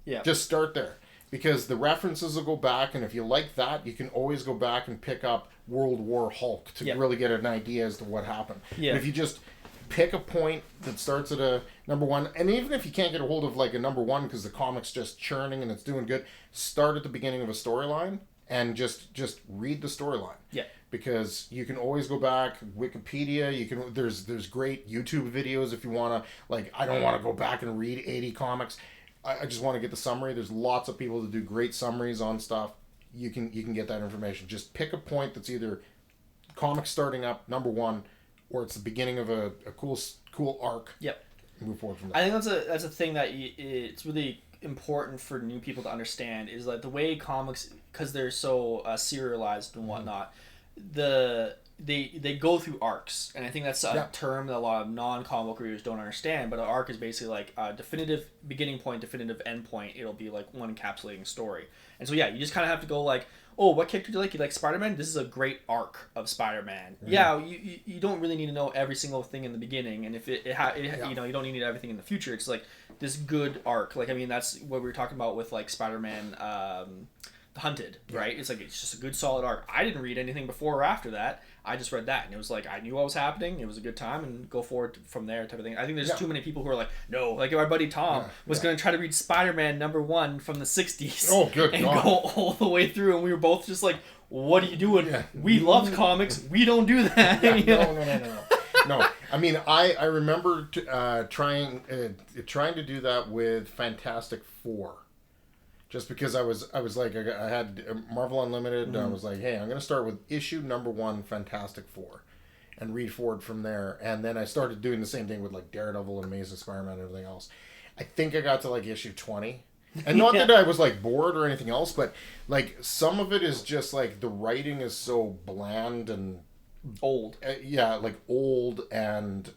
Yeah. Just start there. Because the references will go back, and if you like that, you can always go back and pick up World War Hulk to really get an idea as to what happened. Yeah. And if you just pick a point that starts at a number 1, and even if you can't get a hold of like a number 1 because the comic's just churning and it's doing good, start at the beginning of a storyline. And just read the storyline. Yeah. Because you can always go back, Wikipedia, there's great YouTube videos if you want to, like, I don't want to go back and read 80 comics. I just want to get the summary. There's lots of people that do great summaries on stuff. You can get that information. Just pick a point that's either comics starting up, number 1, or it's the beginning of a cool arc. Yep. Move forward from there. I think that's a thing that it's really important for new people to understand is like the way comics, because they're so serialized and whatnot, they go through arcs, and I think that's a term that a lot of non-comic book readers don't understand. But an arc is basically like a definitive beginning point, definitive end point. It'll be like one encapsulating story, and so you just kind of have to go like, oh, what character do you like? You like Spider-Man? This is a great arc of Spider-Man. Mm-hmm. Yeah, you don't really need to know every single thing in the beginning, and if you don't need everything in the future. It's like this good arc. Like, I mean, that's what we were talking about with like Spider-Man, Hunted, right? It's like, it's just a good solid arc. I didn't read anything before or after that. I just read that, and it was like, I knew what was happening. It was a good time, and go forward from there type of thing. I think there's too many people who are like, no, like our buddy Tom was going to try to read Spider-Man #1 from the 60s. Oh, good and God. go all the way through, and we were both just like, what are you doing? Yeah. We loved comics. We don't do that. No. I mean, I remember trying to do that with Fantastic Four. Just because I was like, I had Marvel Unlimited, and I was like, hey, I'm going to start with issue #1, Fantastic Four, and read forward from there. And then I started doing the same thing with like Daredevil and Amazing Spider-Man and everything else. I think I got to like issue 20. And not that I was like bored or anything else, but like some of it is just like the writing is so bland and old. Like old and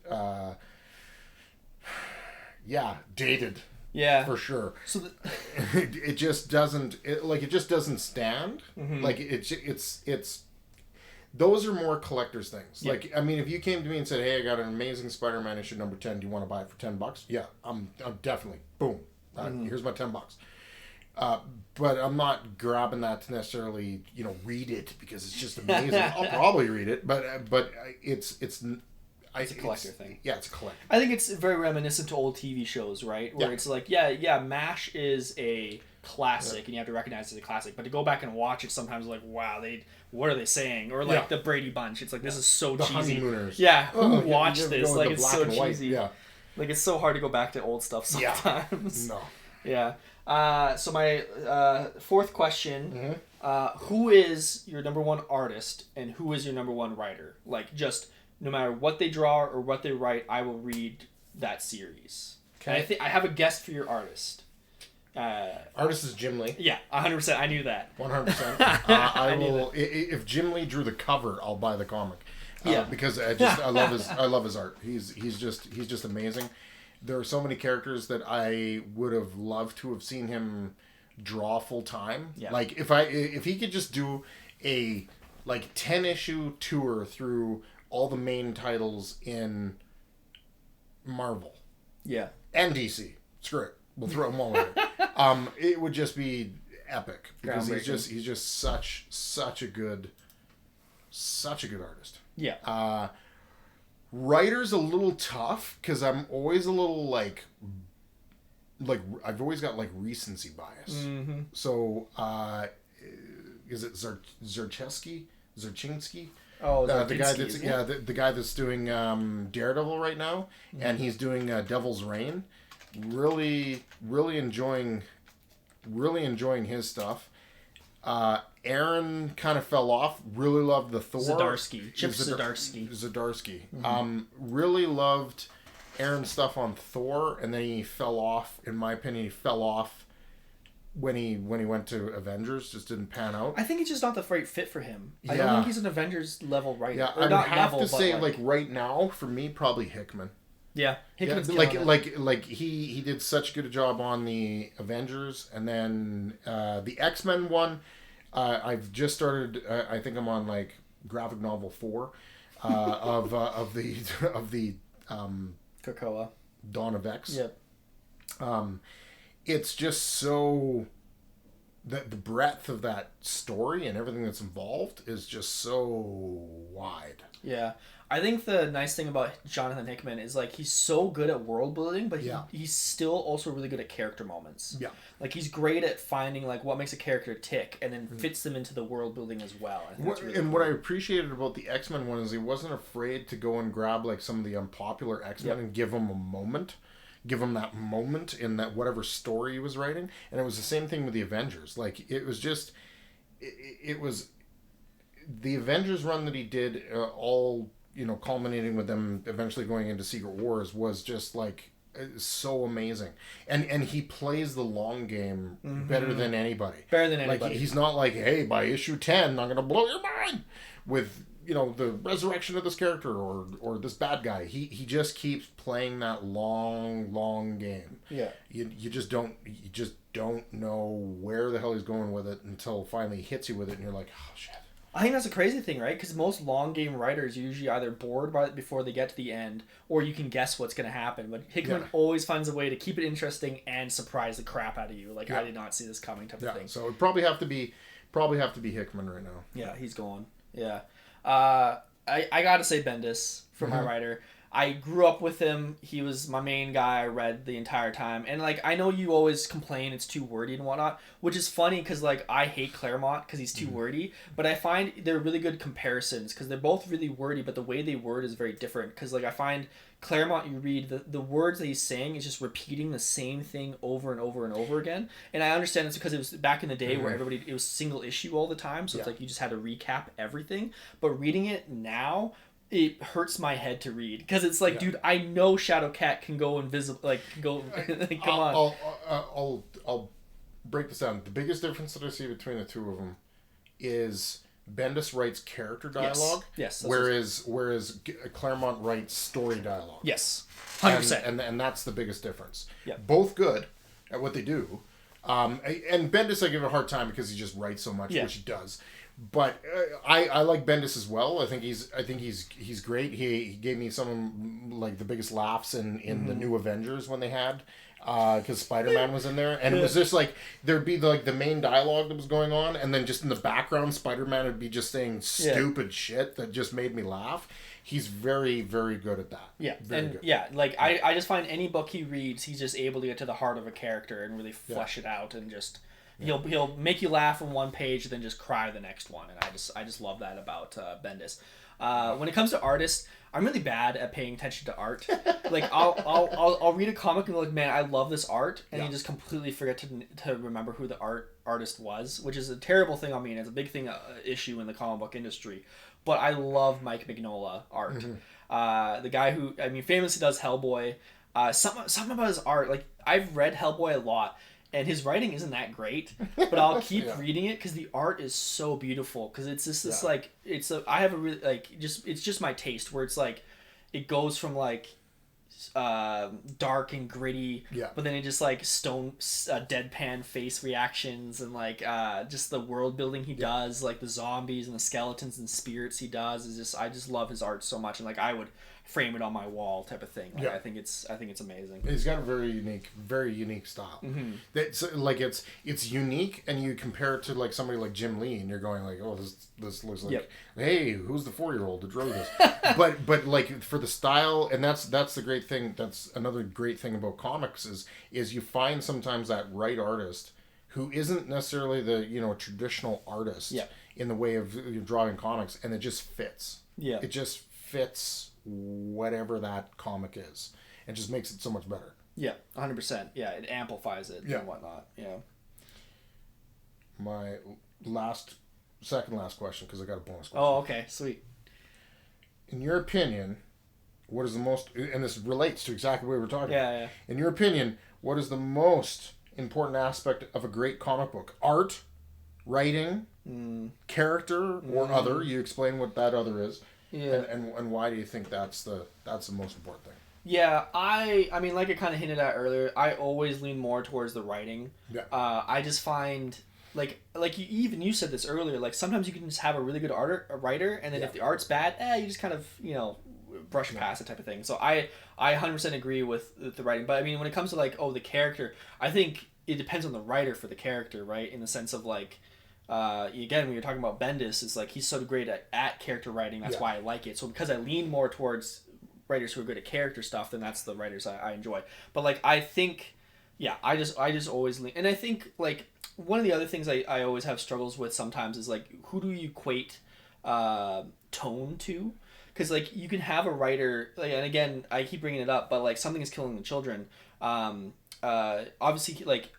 dated. Yeah, for sure. So it just doesn't stand. Like it's those are more collector's things. Yep. Like, I mean, if you came to me and said, "Hey, I got an Amazing Spider-Man issue #10. Do you want to buy it for $10?" Yeah, I'm definitely boom. Here's my $10. But I'm not grabbing that to necessarily read it because it's just amazing. I'll probably read it, but it's a collector thing. Yeah, it's a collector. I think it's very reminiscent to old TV shows, right? Where it's like, MASH is a classic, and you have to recognize it as a classic. But to go back and watch it, sometimes like, wow, what are they saying? Or like the Brady Bunch. It's like, this is so the cheesy. Honeymooners. Yeah, who watched this? Like, it's so cheesy. Yeah. Like, it's so hard to go back to old stuff sometimes. No. Yeah. So my fourth question, who is your #1 artist and who is your #1 writer? Like, just no matter what they draw or what they write, I will read that series. Okay. And I have a guess for your artist. Artist is Jim Lee. Yeah, 100%. I knew that. 100%. I will. If Jim Lee drew the cover, I'll buy the comic. Because I love his art. He's just amazing. There are so many characters that I would have loved to have seen him draw full time. Yeah. Like if he could just do a 10-issue tour through all the main titles in Marvel. Yeah. And DC. Screw it. We'll throw them all in. It would just be epic because he's just such a good artist. Yeah. Writer's a little tough because I'm always a little like I've always got like recency bias. Mm-hmm. So is it Zerchinsky? Oh, the guy that's the guy that's doing Daredevil right now, and he's doing Devil's Reign. Really enjoying his stuff. Aaron kind of fell off. Really loved the Thor. Chip Zdarsky. Mm-hmm. Really loved Aaron's stuff on Thor, and then he fell off. In my opinion, he fell off when he went to Avengers. Just didn't pan out. I think it's just not the right fit for him. I don't think he's an Avengers level writer. Yeah, I would have to say like right now for me probably Hickman. Yeah, Hickman's like he did such a good job on the Avengers, and then the X-Men one. I've just started. I think I'm on like graphic novel 4 of the Krakoa Dawn of X. Yep. It's just so that the breadth of that story and everything that's involved is just so wide. Yeah. I think the nice thing about Jonathan Hickman is like he's so good at world building, but he's still also really good at character moments. Yeah. Like he's great at finding like what makes a character tick and then fits them into the world building as well. What I appreciated about the X-Men one is he wasn't afraid to go and grab like some of the unpopular X-Men and give them a moment. Give him that moment in that whatever story he was writing. And it was the same thing with the Avengers. Like it was just it was the Avengers run that he did all culminating with them eventually going into Secret Wars was just like so amazing, and he plays the long game better than anybody. Like he's not like, hey, by issue 10 I'm gonna blow your mind with the resurrection of this character or this bad guy. He just keeps playing that long game. Yeah, you just don't know where the hell he's going with it until finally he hits you with it and you're like, oh shit. I think that's a crazy thing, right? Because most long game writers are usually either bored by it before they get to the end, or you can guess what's going to happen. But Hickman always finds a way to keep it interesting and surprise the crap out of you. Like, I did not see this coming type of thing. So it probably have to be Hickman right now. Yeah, he's going. Yeah. I got to say Bendis for my writer. I grew up with him. He was my main guy I read the entire time. And, like, I know you always complain it's too wordy and whatnot, which is funny because, like, I hate Claremont because he's too wordy. But I find they're really good comparisons because they're both really wordy, but the way they word is very different. Because, like, I find Claremont, you read, the words that he's saying is just repeating the same thing over and over and over again. And I understand it's because it was back in the day where it was single issue all the time. So it's like you just had to recap everything. But reading it now, it hurts my head to read because it's like, dude, I know Shadowcat can go invisible, like go. Come on. I'll break this down. The biggest difference that I see between the two of them is Bendis writes character dialogue, whereas Claremont writes story dialogue. Yes, 100%. And that's the biggest difference. Yeah, both good at what they do. And Bendis, I give a hard time because he just writes so much, which he does. But I like Bendis as well. I think he's great. He gave me some of like the biggest laughs in the new Avengers when they had because Spider-Man was in there, and it was just like there'd be like the main dialogue that was going on, and then just in the background Spider-Man would be just saying stupid shit that just made me laugh. He's very, very good at that. Yeah, very good. Yeah, like I just find any book he reads, he's just able to get to the heart of a character and really flesh it out and just. He'll make you laugh on one page and then just cry the next one, and I just love that about Bendis. When it comes to artists, I'm really bad at paying attention to art. Like I'll read a comic and be like, man, I love this art, and you just completely forget to remember who the artist was, which is a terrible thing on me, and it's a big thing issue in the comic book industry. But I love Mike Mignola art. The guy who famously does Hellboy. Something about his art, like I've read Hellboy a lot. And his writing isn't that great, but I'll keep reading it because the art is so beautiful. Because it's just this like I have a really it's just my taste where it's like it goes from like dark and gritty, but then it just like deadpan face reactions and like just the world building he does, like the zombies and the skeletons and spirits he does is just I just love his art so much, and like I would frame it on my wall type of thing. Like, I think it's amazing. He's got a very unique style. That's like it's unique, and you compare it to like somebody like Jim Lee, and you're going like, oh, this looks like, hey, who's the 4-year-old that drew this? but like for the style, and that's the great thing. That's another great thing about comics is you find sometimes that right artist who isn't necessarily the traditional artist in the way of drawing comics, and it just fits. Yeah, it just fits whatever that comic is, and just makes it so much better. Yeah, 100%. Yeah, it amplifies it and whatnot. Yeah. My second last question, because I got a bonus question. Oh, okay, sweet. In your opinion, what is the most, and this relates to exactly what we were talking about. Yeah. In your opinion, what is the most important aspect of a great comic book? Art, writing, character, or other? You explain what that other is. Yeah. And why do you think that's the most important thing? Yeah, I mean, like I kind of hinted at earlier, I always lean more towards the writing. Yeah. I just find, like you said this earlier, like sometimes you can just have a really good writer, and then if the art's bad, you just kind of, brush past it type of thing. So I 100% agree with the writing. But I mean, when it comes to like, the character, I think it depends on the writer for the character, right? In the sense of like, again, when you're talking about Bendis, it's like he's so great at character writing. That's why I like it. So because I lean more towards writers who are good at character stuff, then that's the writers I enjoy. But like I think, I just always lean, and I think like one of the other things I always have struggles with sometimes is like who do you equate tone to? Because like you can have a writer, like, and again I keep bringing it up, but like Something is Killing the Children. Obviously like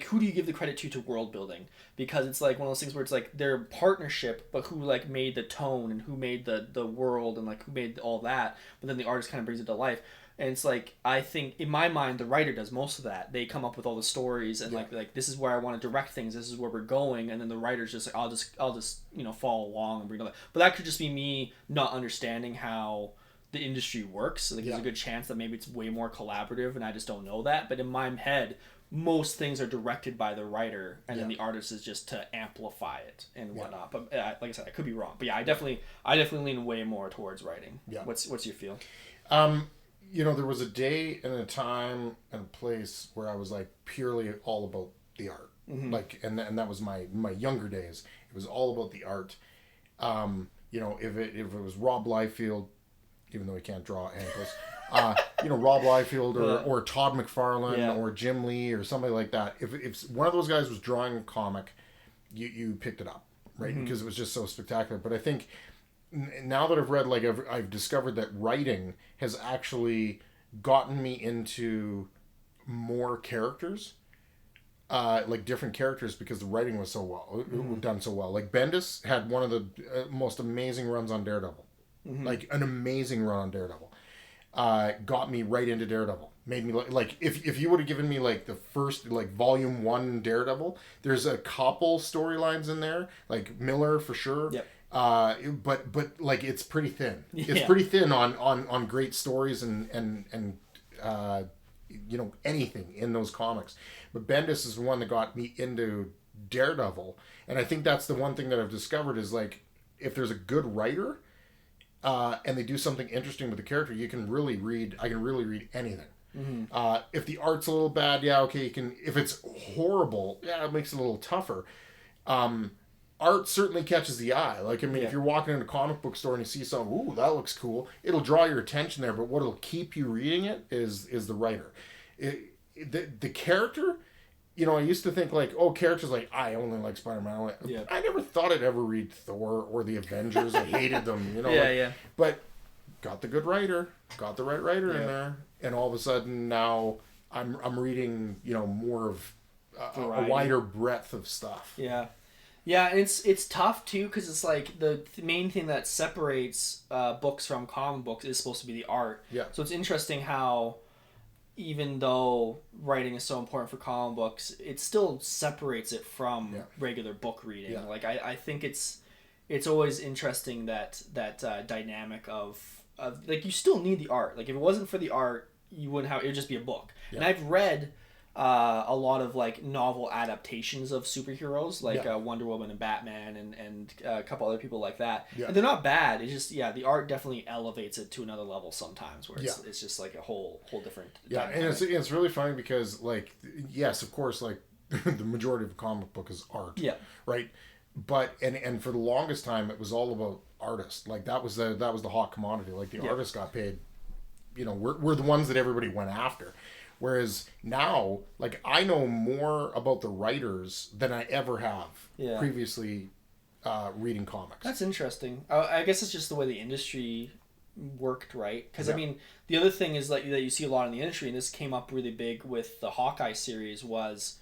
who do you give the credit to world building? Because it's like one of those things where it's like they're partnership, but who like made the tone and who made the world and like who made all that, but then the artist kind of brings it to life. And it's like I think in my mind the writer does most of that. They come up with all the stories and like this is where I want to direct things, this is where we're going, and then the writer's just like I'll just follow along and bring it up. But that could just be me not understanding how the industry works. Like there's a good chance that maybe it's way more collaborative and I just don't know that. But in my head, most things are directed by the writer, and then the artist is just to amplify it and whatnot. But like I said, I could be wrong. But yeah, I definitely lean way more towards writing. Yeah. What's your feel? There was a day and a time and a place where I was like purely all about the art. Mm-hmm. Like, and that was my younger days. It was all about the art. If it was Rob Liefeld, even though he can't draw ankles, Rob Liefeld or Todd McFarlane or Jim Lee or somebody like that. If one of those guys was drawing a comic, you picked it up, right? Mm-hmm. Because it was just so spectacular. But I think now that I've read, like I've discovered that writing has actually gotten me into more characters. Like different characters, because the writing was so well done so well. Like Bendis had one of the most amazing runs on Daredevil, like an amazing run on Daredevil. Got me right into Daredevil. Made me like if you would have given me like the first like volume 1 Daredevil, there's a couple storylines in there, like Miller for sure. Yep. But like it's pretty thin. Yeah. It's pretty thin on great stories and anything in those comics. But Bendis is the one that got me into Daredevil, and I think that's the one thing that I've discovered is like if there's a good writer and they do something interesting with the character, I can really read anything. Mm-hmm. If the art's a little bad, you can. If it's horrible, it makes it a little tougher. Art certainly catches the eye. Like, I mean, if you're walking in a comic book store and you see something, ooh, that looks cool, it'll draw your attention there. But what'll keep you reading it is the writer. The character, I used to think like, characters like, I only like Spider-Man. I never thought I'd ever read Thor or the Avengers. I hated them, But got the good writer, got the right writer in there, and all of a sudden now I'm reading, more of a wider breadth of stuff. Yeah. Yeah, and it's tough too, because it's like the main thing that separates books from comic books is supposed to be the art. Yeah. So it's interesting how, even though writing is so important for comic books, it still separates it from regular book reading. Yeah. Like I think it's always interesting that dynamic of like you still need the art. Like if it wasn't for the art, you wouldn't have. It would just be a book. Yeah. And I've read a lot of like novel adaptations of superheroes, like Wonder Woman and Batman and a couple other people like that. Yeah. And they're not bad. It's just the art definitely elevates it to another level sometimes, where it's just like a whole different dynamic. And it's really funny because like yes, of course, like the majority of a comic book is art. Yeah. Right. But and for the longest time it was all about artists. Like that was the hot commodity. Like the artists got paid. We're the ones that everybody went after. Whereas now, like, I know more about the writers than I ever have previously reading comics. That's interesting. I guess it's just the way the industry worked, right? Because, I mean, the other thing is like that you see a lot in the industry, and this came up really big with the Hawkeye series, was,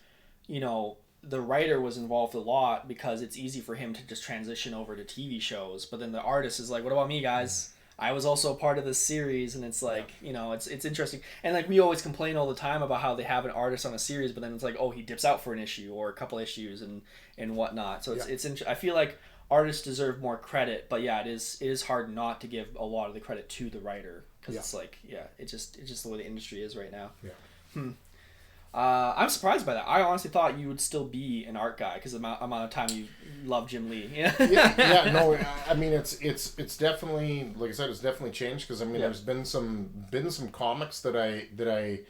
the writer was involved a lot because it's easy for him to just transition over to TV shows. But then the artist is like, what about me, guys? I was also a part of this series, and it's like, it's interesting. And like we always complain all the time about how they have an artist on a series, but then it's like, he dips out for an issue or a couple issues and whatnot. So it's I feel like artists deserve more credit, but it is hard not to give a lot of the credit to the writer, because it's like it's just the way the industry is right now. Yeah. I'm surprised by that. I honestly thought you would still be an art guy because the amount of time you love Jim Lee. No, I mean it's definitely, like I said, it's definitely changed, because I mean there's been some comics that I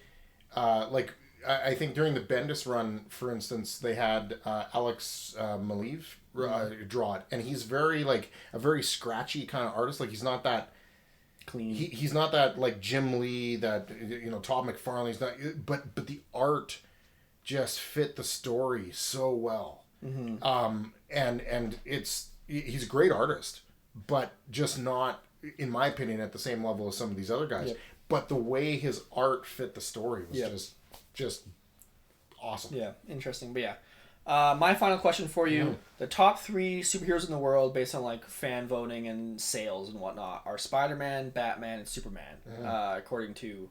like. I think during the Bendis run, for instance, they had Alex Maleev draw it, and he's very like a very scratchy kind of artist. Like he's not that clean. He's not that like Jim Lee, that Todd McFarlane. He's not, but the art just fit the story so well. Mm-hmm. And he's a great artist, but just not, in my opinion, at the same level as some of these other guys. Yep. But the way his art fit the story was just awesome. Yeah, interesting. But my final question for you: the top 3 superheroes in the world, based on like fan voting and sales and whatnot, are Spider-Man, Batman, and Superman. According to,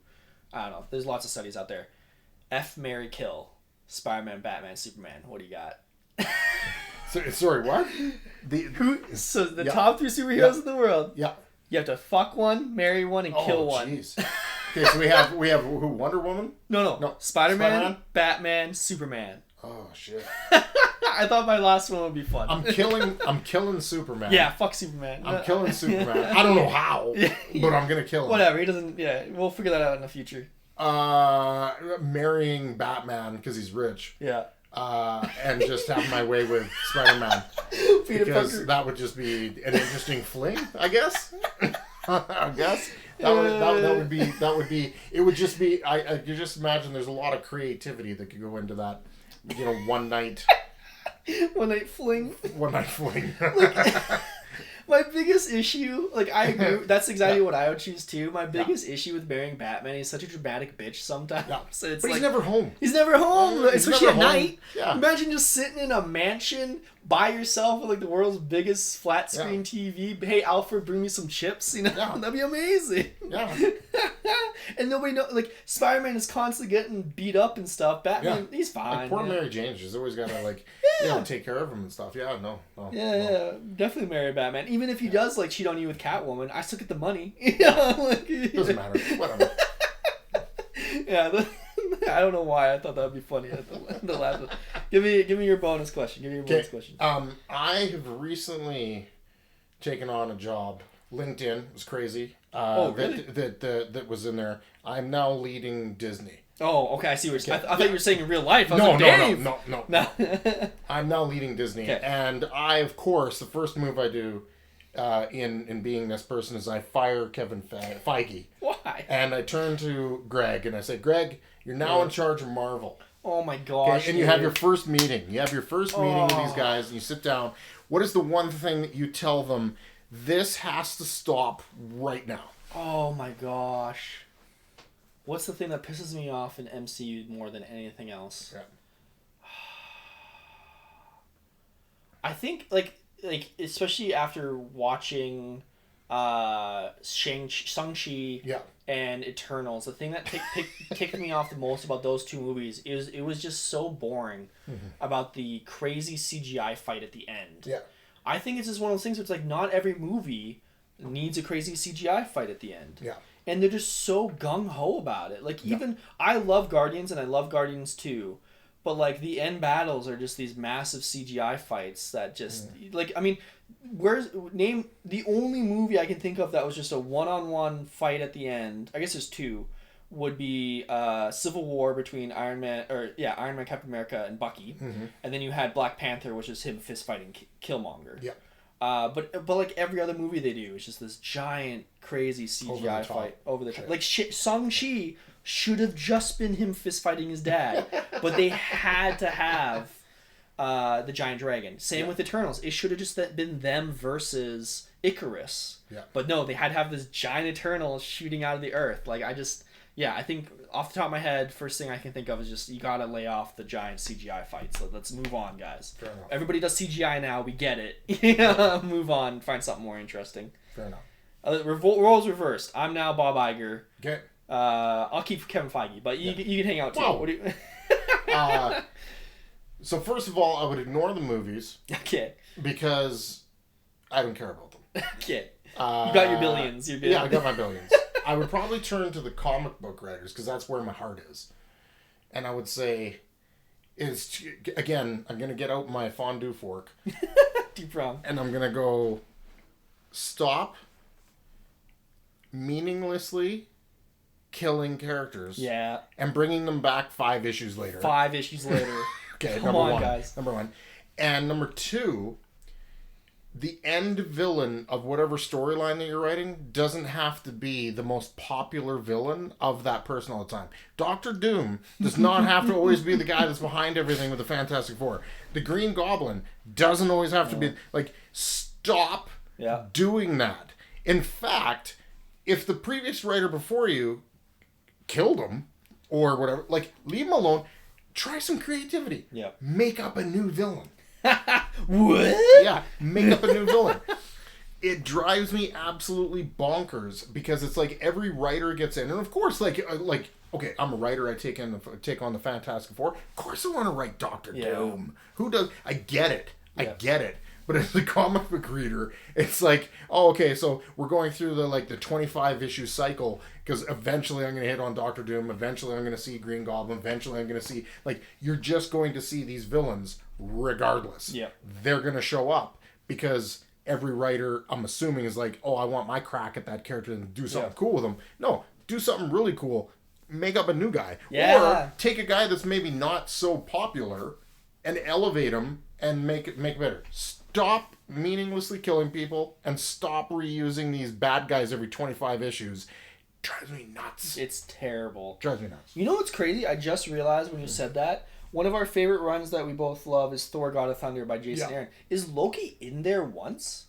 I don't know, there's lots of studies out there. F, marry, kill: Spider-Man, Batman, Superman. What do you got? Sorry, what? So the top 3 superheroes in the world. Yeah. You have to fuck one, marry one, and kill one. Jeez. Okay, so we have who? Wonder Woman? No. Spider-Man, Batman, Superman. Oh shit. I thought my last one would be fun. I'm killing Superman. Yeah, fuck Superman. I'm killing Superman. I don't know how, but I'm gonna kill him. Whatever, he doesn't. Yeah, we'll figure that out in the future. Marrying Batman because he's rich. Yeah. And just have my way with Spider-Man. Because that would just be an interesting fling, I guess. That would be. It would just be. You just imagine there's a lot of creativity that could go into that. One night. One night fling. One night fling. My biggest issue, I agree, that's exactly what I would choose too. My biggest issue with marrying Batman, he's such a dramatic bitch sometimes. Yeah. So it's but he's never home. He's never home, especially at night. Yeah. Imagine just sitting in a mansion by yourself with the world's biggest flat screen TV. Hey, Alfred, bring me some chips. That'd be amazing. Yeah. And nobody knows. Spider-Man is constantly getting beat up and stuff. Batman, he's fine. Poor Mary Jane, she's always got to take care of him and stuff. Yeah, no. Yeah, definitely marry Batman. Even if he does cheat on you with Catwoman, I still get the money. Doesn't matter. Whatever. Yeah. I don't know why I thought that would be funny at the last one. Give me your bonus question. Bonus question. I have recently taken on a job. LinkedIn was crazy. Really? That was in there. I'm now leading Disney. Oh, okay. I see what you're saying. I thought you were saying in real life. No. I'm now leading Disney, okay. And I, of course, the first move I do in being this person is I fire Kevin Feige. Why? And I turn to Greg and I say, Greg, you're now in charge of Marvel. Oh my gosh. Okay? And you have your first meeting. You have your first meeting with these guys and you sit down. What is the one thing that you tell them? This has to stop right now. Oh my gosh. What's the thing that pisses me off in MCU more than anything else? Yeah. I think especially after watching Shang-Chi and Eternals, the thing that ticked me off the most about those two movies is it was just so boring about the crazy CGI fight at the end. Yeah. I think it's just one of those things where it's not every movie needs a crazy CGI fight at the end. Yeah. And they're just so gung-ho about it. I love Guardians and I love Guardians 2. But the end battles are just these massive CGI fights that just name the only movie I can think of that was just a one-on-one fight at the end. I guess there's two. Would be Civil War between Iron Man, Captain America, and Bucky, and then you had Black Panther, which is him fist fighting Killmonger. Yeah. But every other movie they do, it's just this giant, crazy CGI fight over the top. Shang-Chi should have just been him fist fighting his dad, but they had to have the giant dragon. Same with Eternals. It should have just been them versus Icarus. Yeah. But no, they had to have this giant Eternal shooting out of the earth. I think off the top of my head, first thing I can think of is just you gotta lay off the giant CGI fights. So let's move on, guys. Fair enough. Everybody does CGI now. We get it. Move on. Find something more interesting. Fair enough. Roles reversed. I'm now Bob Iger. Okay. I'll keep Kevin Feige, but you can hang out too. Wow. What do you... So first of all, I would ignore the movies. Okay. Because I don't care about them. Okay. You got your billions. Yeah, I got my billions. I would probably turn to the comic book writers because that's where my heart is. And I would say, again, I'm going to get out my fondue fork. Deep wrong. And I'm going to go, stop meaninglessly killing characters. Yeah. And bringing them back 5 issues later. 5 issues later. Okay, Come on, guys. Number 1. And number 2, the end villain of whatever storyline that you're writing doesn't have to be the most popular villain of that person all the time. Doctor Doom does not have to always be the guy that's behind everything with the Fantastic Four. The Green Goblin doesn't always have to be... Stop doing that. In fact, if the previous writer before you killed him or whatever, leave him alone. Try some creativity. Yeah. Make up a new villain. What? Yeah, make up a new villain. It drives me absolutely bonkers because it's every writer gets in, and of course, okay, I'm a writer. I take on the Fantastic Four. Of course, I want to write Doctor Doom. Who does? I get it. I get it. But as a comic book reader, it's like, oh, okay, so we're going through the 25 issue cycle because eventually I'm going to hit on Doctor Doom. Eventually I'm going to see Green Goblin. Eventually I'm going to see, you're just going to see these villains regardless. Yeah. They're going to show up because every writer, I'm assuming, is like, oh, I want my crack at that character and do something cool with them. No, do something really cool. Make up a new guy. Yeah. Or take a guy that's maybe not so popular and elevate him and make it better. Stop meaninglessly killing people and stop reusing these bad guys every 25 issues. Drives me nuts. It's terrible. Drives me nuts. You know what's crazy? I just realized when you said that, one of our favorite runs that we both love is Thor: God of Thunder by Jason Aaron. Is Loki in there once?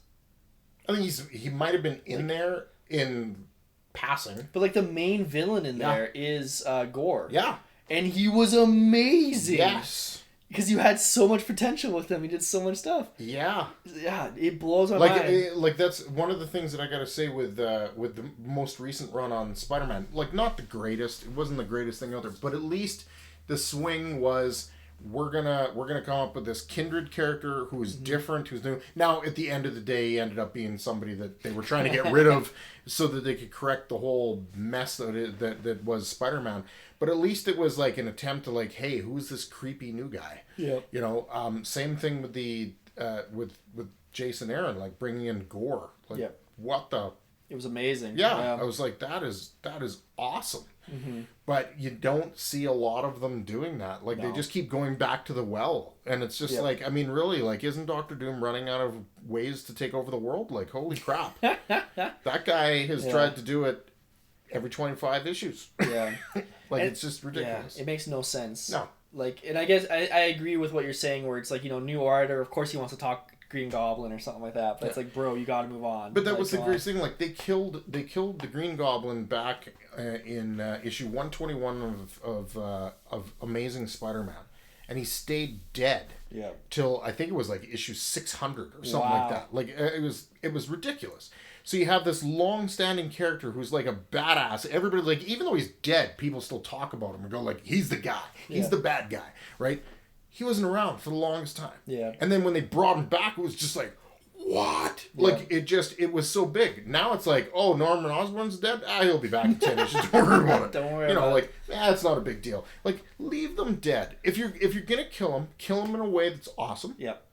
I think he might have been in there in passing. But the main villain in there is Gore. Yeah. And he was amazing. Yes. Because you had so much potential with him. He did so much stuff. Yeah. Yeah, it blows my mind. That's one of the things that I gotta say with the most recent run on Spider-Man. Not the greatest. It wasn't the greatest thing out there, but at least the swing was we're gonna come up with this kindred character who is different, who's new. Now at the end of the day, he ended up being somebody that they were trying to get rid of so that they could correct the whole mess that was Spider-Man. But at least it was an attempt to hey, who's this creepy new guy? Yeah. Same thing with the with Jason Aaron, bringing in Gore. What the? It was amazing. Yeah, I was like, that is awesome. Mm-hmm. But you don't see a lot of them doing that. No. They just keep going back to the well, and it's just really, isn't Doctor Doom running out of ways to take over the world? Holy crap! That guy has tried to do it every 25 issues. Yeah. It's just ridiculous. Yeah, it makes no sense. No. And I guess I agree with what you're saying where it's new orator, of course he wants to talk Green Goblin or something like that, but it's bro, you gotta move on. But that was the greatest thing. They killed the Green Goblin back in issue 121 of Amazing Spider-Man, and he stayed dead till I think it was issue 600 or something like that. It was ridiculous. So you have this long-standing character who's a badass. Everybody even though he's dead, people still talk about him and go he's the guy. He's the bad guy, right? He wasn't around for the longest time. Yeah. And then when they brought him back, it was just what? Yeah. It was so big. Now it's oh, Norman Osborn's dead? He'll be back in 10 issues. Don't worry about it. Don't worry about it. It's not a big deal. Leave them dead. If you're going to kill them in a way that's awesome. Yep.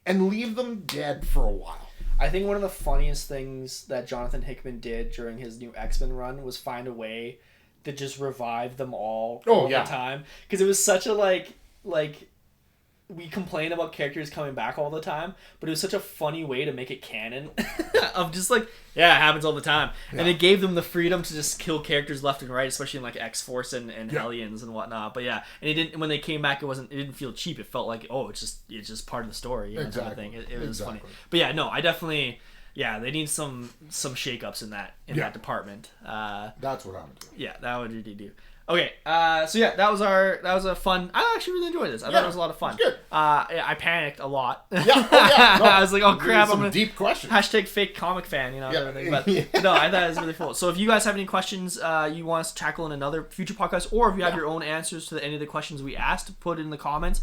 And leave them dead for a while. I think one of the funniest things that Jonathan Hickman did during his new X-Men run was find a way to just revive them all the time. Because it was such a we complain about characters coming back all the time, but it was such a funny way to make it canon of just it happens all the time. Yeah. And it gave them the freedom to just kill characters left and right, especially in X-Force and Hellions and whatnot. But and it didn't, when they came back, it didn't feel cheap. It felt it's just part of the story, exactly. Kind of thing. It was funny. But I definitely they need some shakeups in that department. That's what I would do. Yeah, that would really do. Okay, so that was a fun. I actually really enjoyed this. I thought it was a lot of fun. Good. I panicked a lot. Yeah, no, I was like, oh crap! I'm deep questions. # fake comic fan, everything. But no, I thought it was really cool. So if you guys have any questions you want us to tackle in another future podcast, or if you have your own answers to any of the questions we asked, put it in the comments.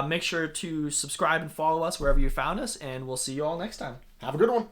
Make sure to subscribe and follow us wherever you found us, and we'll see you all next time. Have a good one.